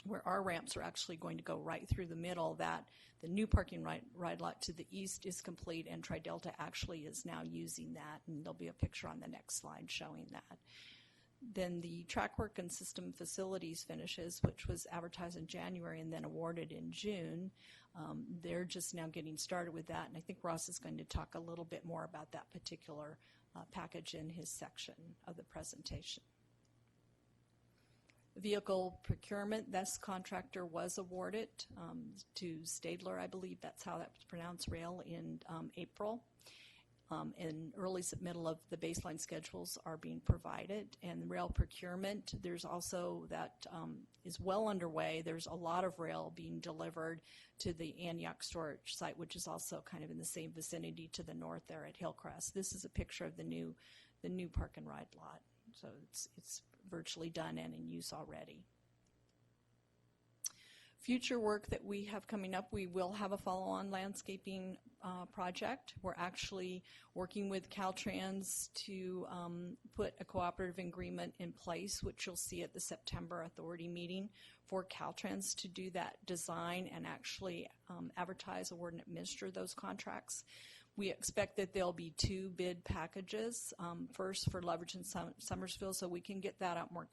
where our ramps are actually going to go right through the middle, that the new parking ride lot to the east is complete, and Tri-Delta actually is now using that, and there'll be a picture on the next slide showing that. Then the track work and system facilities finishes, which was advertised in January and then awarded in June. They're just now getting started with that, and I think Ross is going to talk a little bit more about that particular package in his section of the presentation. Vehicle procurement, this contractor was awarded to Stadler, I believe that's how that's pronounced, rail, in April. And early submittal of the baseline schedules are being provided. And rail procurement, there's also that is well underway. There's a lot of rail being delivered to the Antioch storage site, which is also kind of in the same vicinity to the north there at Hillcrest. This is a picture of the new park and ride lot. So it's virtually done and in use already. Future work that we have coming up, we will have a follow-on landscaping project. We're actually working with Caltrans to put a cooperative agreement in place, which you'll see at the September authority meeting, for Caltrans to do that design and actually advertise, award, and administer those contracts. We expect that there'll be 2 bid packages, first for Leverage and Summersville, so we can get that out more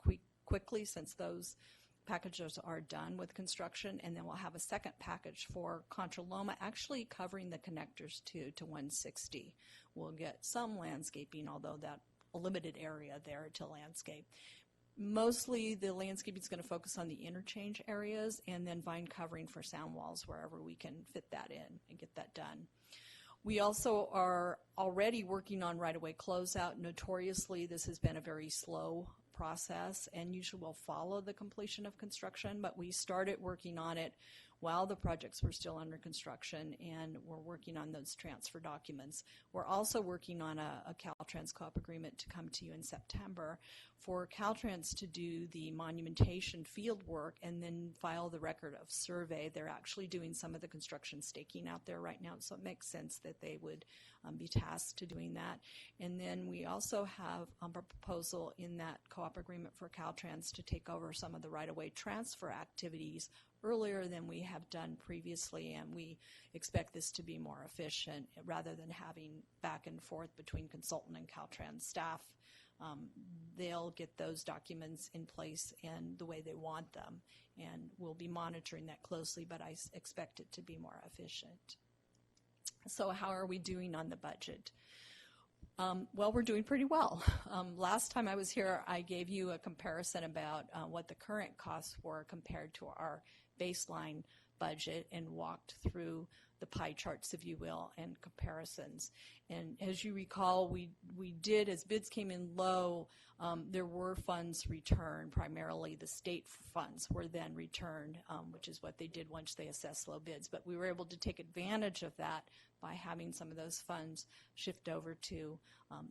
quickly since those packages are done with construction, and then we'll have a second package for Contra Loma, actually covering the connectors to 160. We'll get some landscaping, although that a limited area there to landscape. Mostly the landscaping is going to focus on the interchange areas, and then vine covering for sound walls wherever we can fit that in and get that done. We also are already working on right-of-way closeout. Notoriously, this has been a very slow process and usually will follow the completion of construction, but we started working on it while the projects were still under construction, and we're working on those transfer documents. We're also working on a Caltrans co-op agreement to come to you in September for Caltrans to do the monumentation field work and then file the record of survey. They're actually doing some of the construction staking out there right now, so it makes sense that they would be tasked to doing that. And then we also have a proposal in that co-op agreement for Caltrans to take over some of the right-of-way transfer activities earlier than we have done previously, and we expect this to be more efficient rather than having back and forth between consultant and Caltrans staff. They'll get those documents in place and the way they want them, and we'll be monitoring that closely, but I expect it to be more efficient. So how are we doing on the budget? Well, we're doing pretty well. Last time I was here, I gave you a comparison about what the current costs were compared to our baseline budget and walked through the pie charts, if you will, and comparisons. And as you recall, we did, as bids came in low, there were funds returned. Primarily the state funds were then returned, which is what they did once they assessed low bids. But we were able to take advantage of that by having some of those funds shift over to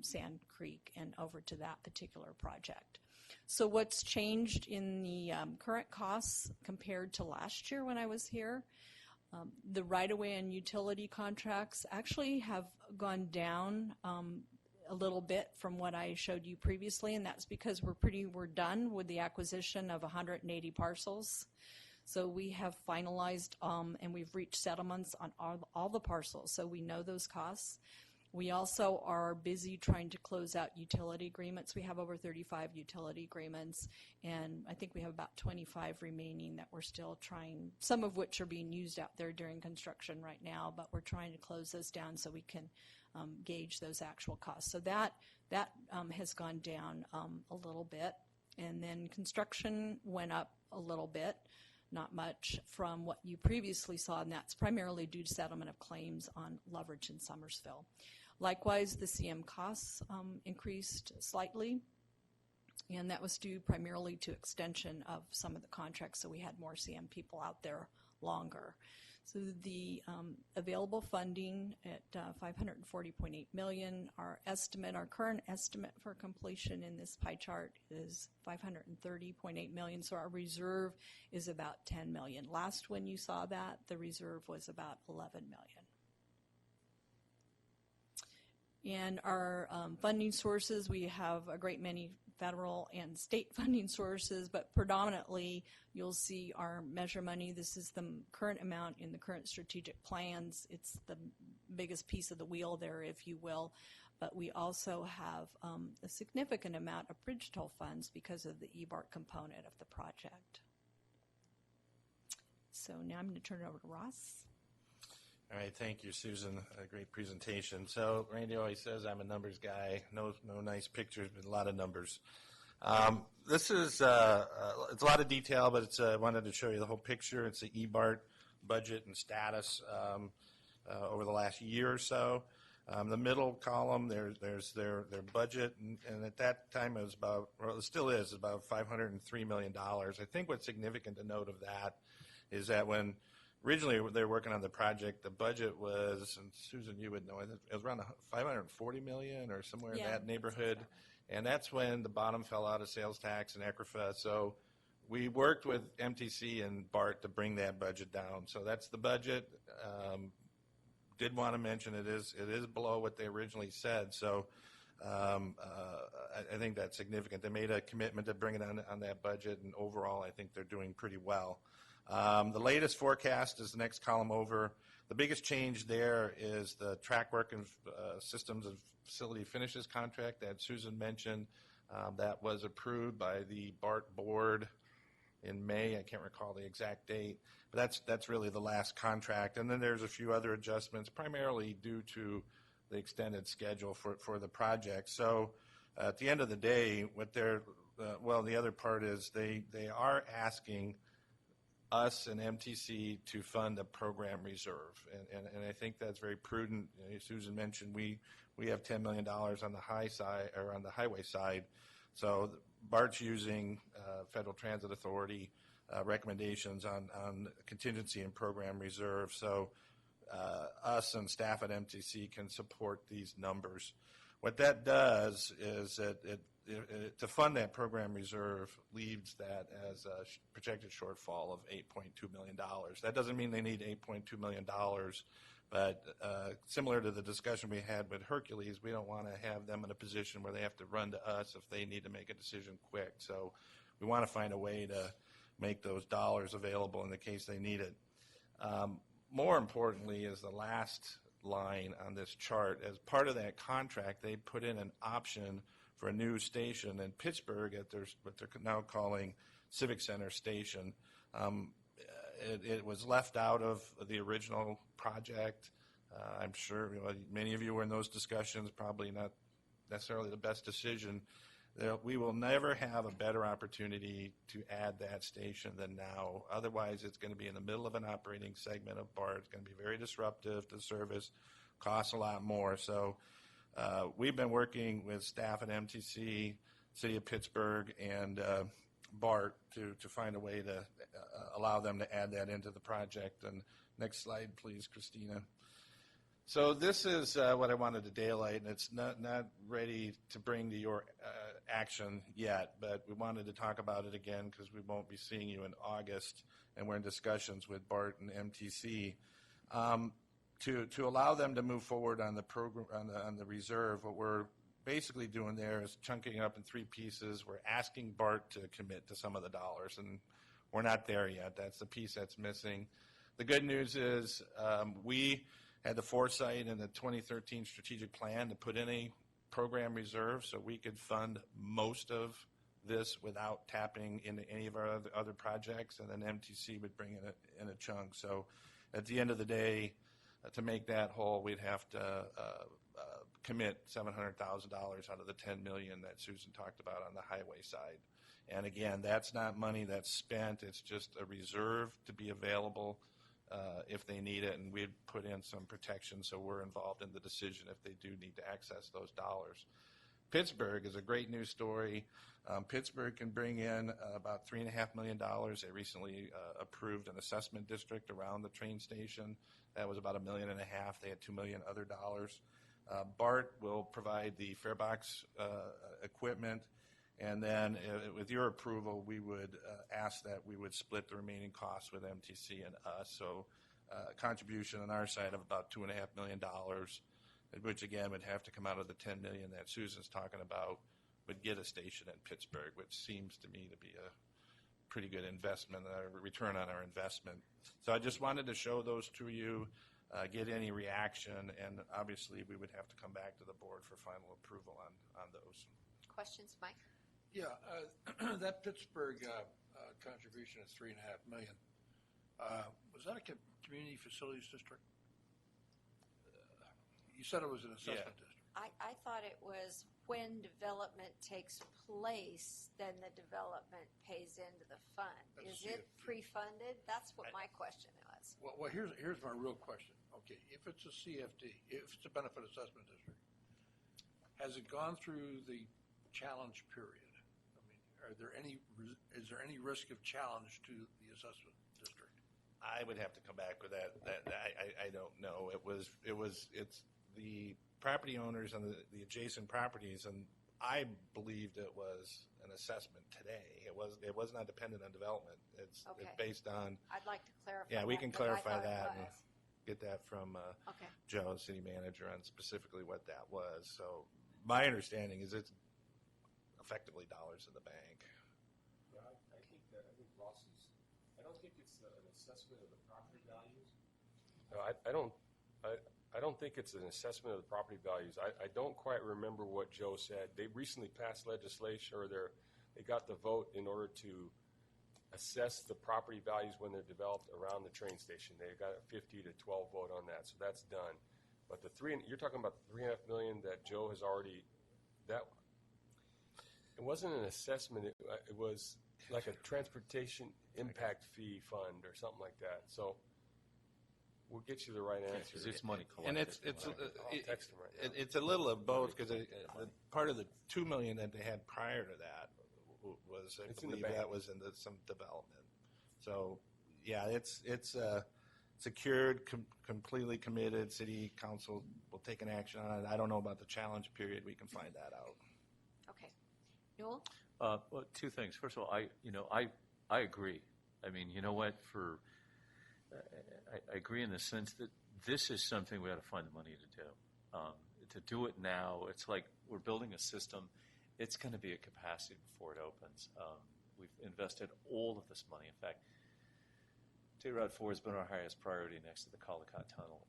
Sand Creek and over to that particular project. So what's changed in the current costs compared to last year when I was here? The right-of-way and utility contracts actually have gone down a little bit from what I showed you previously, and that's because we're done with the acquisition of 180 parcels. So we have finalized and we've reached settlements on all the parcels, so we know those costs. We also are busy trying to close out utility agreements. We have over 35 utility agreements, and I think we have about 25 remaining that we're still trying, some of which are being used out there during construction right now, but we're trying to close those down so we can gauge those actual costs. So that has gone down a little bit, and then construction went up a little bit. Not much from what you previously saw, and that's primarily due to settlement of claims on Loveridge and Somersville. Likewise, the CM costs increased slightly, and that was due primarily to extension of some of the contracts, so we had more CM people out there longer. So the available funding at $540.8 million. Our current estimate for completion in this pie chart is $530.8 million. So our reserve is about $10 million. Last when you saw that, the reserve was about $11 million. And our funding sources, we have a great many federal and state funding sources, but predominantly you'll see our measure money. This is the current amount in the current strategic plans. It's the biggest piece of the wheel there, if you will. But we also have a significant amount of bridge toll funds because of the EBART component of the project. So now I'm going to turn it over to Ross. All right, thank you, Susan. A great presentation. So Randy always says I'm a numbers guy. No nice pictures, but a lot of numbers. This is it's a lot of detail, but I wanted to show you the whole picture. It's the EBART budget and status over the last year or so. The middle column, there's their budget, and at that time it was about, well, it still is about $503 million. I think what's significant to note of that is that when originally they were working on the project, the budget was, and Susan, you would know, it was around $540 million or somewhere in that neighborhood. And that's when the bottom fell out of sales tax and ECRFA. So we worked with MTC and BART to bring that budget down. So that's the budget. Did want to mention it is below what they originally said. So I think that's significant. They made a commitment to bring it on that budget, and overall I think they're doing pretty well. The latest forecast is the next column over. The biggest change there is the track work and systems and facility finishes contract that Susan mentioned. That was approved by the BART board in May. I can't recall the exact date, but that's really the last contract. And then there's a few other adjustments, primarily due to the extended schedule for the project. So at the end of the day, what the other part is they are asking us and MTC to fund a program reserve, and I think that's very prudent. As Susan mentioned, we have $10 million on the high side or on the highway side, so BART's using Federal Transit Authority recommendations on contingency and program reserve. So us and staff at MTC can support these numbers. What that does is to fund that program reserve leaves that as a projected shortfall of $8.2 million. That doesn't mean they need $8.2 million, but similar to the discussion we had with Hercules, we don't want to have them in a position where they have to run to us if they need to make a decision quick. So we want to find a way to make those dollars available in the case they need it. More importantly is the last line on this chart. As part of that contract, they put in an option for a new station in Pittsburgh at what they're now calling Civic Center Station. It was left out of the original project. I'm sure many of you were in those discussions, probably not necessarily the best decision. We will never have a better opportunity to add that station than now. Otherwise, it's going to be in the middle of an operating segment of BART. It's going to be very disruptive to service, costs a lot more. So we've been working with staff at MTC, City of Pittsburgh, and BART to find a way to allow them to add that into the project. And next slide, please, Christina. So this is what I wanted to daylight, and it's not ready to bring to your action yet, but we wanted to talk about it again because we won't be seeing you in August, and we're in discussions with BART and MTC. To allow them to move forward on the program on the reserve, what we're basically doing there is chunking it up in three pieces. We're asking BART to commit to some of the dollars, and we're not there yet. That's the piece that's missing. The good news is we had the foresight in the 2013 strategic plan to put in a program reserve so we could fund most of this without tapping into any of our other projects, and then MTC would bring in a chunk. So at the end of the day, to make that whole, we'd have to commit $700,000 out of the $10 million that Susan talked about on the highway side. And again, that's not money that's spent. It's just a reserve to be available if they need it, and we'd put in some protection so we're involved in the decision if they do need to access those dollars. Pittsburgh is a great news story. Pittsburgh can bring in about $3.5 million. They recently approved an assessment district around the train station. That was about $1.5 million. They had $2 million other dollars. BART will provide the farebox equipment, and then with your approval, we would ask that we would split the remaining costs with MTC and us. So contribution on our side of about $2.5 million, which again would have to come out of the $10 million that Susan's talking about, would get a station in Pittsburgh, which seems to me to be a pretty good investment, a return on our investment. So I just wanted to show those to you, get any reaction, and obviously we would have to come back to the board for final approval on those. Questions, Mike? Yeah, that Pittsburgh contribution of $3.5 million, was that a community facilities district? You said it was an assessment district. I thought it was when development takes place, then the development pays into the fund. That's Is it pre-funded? That's what my question was. Well, here's my real question. Okay, if it's a CFD, if it's a benefit assessment district, has it gone through the challenge period? I mean, is there any risk of challenge to the assessment district? I would have to come back with that. I don't know. It's the property owners and the adjacent properties, and I believed it was an assessment today. It was not dependent on development. It's based on. I'd like to clarify. Yeah, we can clarify that and was. get that from Okay. Joe, city manager, on specifically what that was. So my understanding is it's effectively dollars in the bank. Yeah, I think Ross is. I don't think it's an assessment of the property values. No, I don't think it's an assessment of the property values. I don't quite remember what Joe said. They recently passed legislation, or they got the vote in order to assess the property values when they're developed around the train station. They got a 50 to 12 vote on that, so that's done. But you're talking about the $3.5 million that Joe has already. It wasn't an assessment. It was like a transportation impact fee fund or something like that. So we'll get you the right answer. Because there's money collected. And I'll text him right now. it's a little of both, because part of the $2 million that they had prior to that was, I It's in the believe, that bank. was into some development. So, yeah, it's secured, completely committed. City council will take an action on it. I don't know about the challenge period. We can find that out. Okay. Newell? Well, two things. First of all, I agree. I mean, you know what? I agree in the sense that this is something we got to find the money to do. To do it now, it's like we're building a system. It's going to be at capacity before it opens. We've invested all of this money. In fact, J-Rod 4 has been our highest priority next to the Caldecott Tunnel.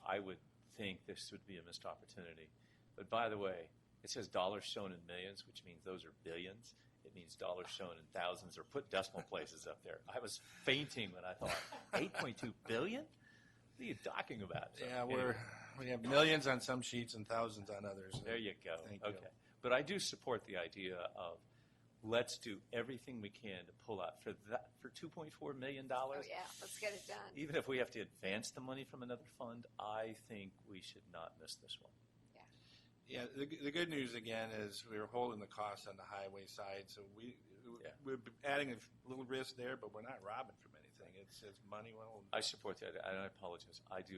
I would think this would be a missed opportunity. But by the way, it says dollars shown in millions, which means those are billions. It means dollars shown in thousands, or put decimal places up there. I was fainting when I thought, 8.2 billion? What are you talking about? So, Yeah, anyway, we have millions on some sheets and thousands on others. there you go. Thank you. Okay. But I do support the idea of let's do everything we can to pull out for $2.4 million. Oh, yeah, let's get it done. Even if we have to advance the money from another fund, I think we should not miss this one. Yeah, the good news again is we're holding the costs on the highway side, so we're adding a little risk there, but we're not robbing from anything. It's money well. I support that, and I apologize. I do.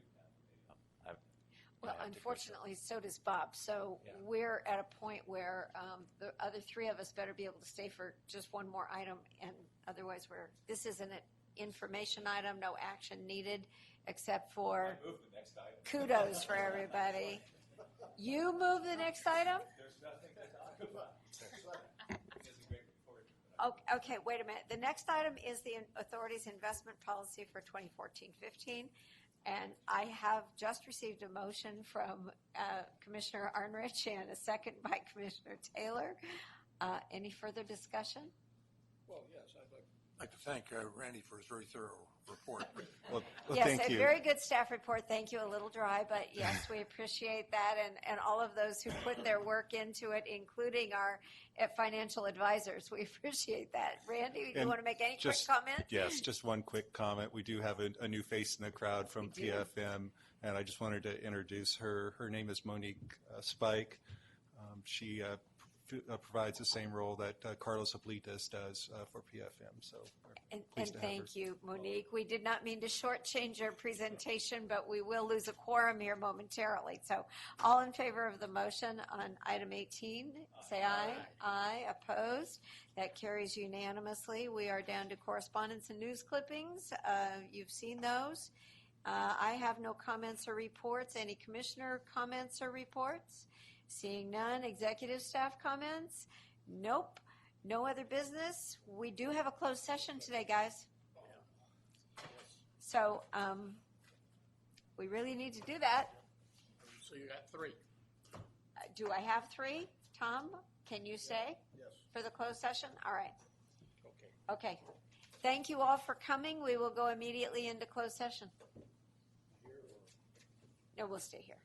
Well, unfortunately, so does Bob. So we're at a point where the other three of us better be able to stay for just one more item, and otherwise this isn't an information item, no action needed, except for kudos for everybody. You move the next item? There's nothing to talk about. Okay, wait a minute. The next item is the authority's investment policy for 2014-15. And I have just received a motion from Commissioner Arnrich and a second by Commissioner Taylor. Any further discussion? Well, yes, I'd like to thank Randy for his very thorough report. Well, Yes, thank a you. very good staff report. Thank you. A little dry, but yes, we appreciate that, and all of those who put their work into it, including our financial advisors. We appreciate that. Randy, you And want to make any just- quick comment? Yes, just one quick comment. We do have a new face in the crowd from We do. PFM, and I just wanted to introduce her. Her name is Monique Spike. She provides the same role that Carlos Ablitas does for PFM. So we're And pleased to have her. thank you, Monique. We did not mean to shortchange your presentation, but we will lose a quorum here momentarily. So all in favor of the motion on item 18, say aye. Aye. Opposed? That carries unanimously. We are down to correspondence and news clippings. You've seen those. I have no comments or reports. Any commissioner comments or reports? Seeing none. Executive staff comments? Nope. No other business. We do have a closed session today, guys. So we really need to do that. So you got three. Do I have three? Tom, can you stay? Yes. For the closed session? All right. Okay. Okay. Thank you all for coming. We will go immediately into closed session. No, we'll stay here.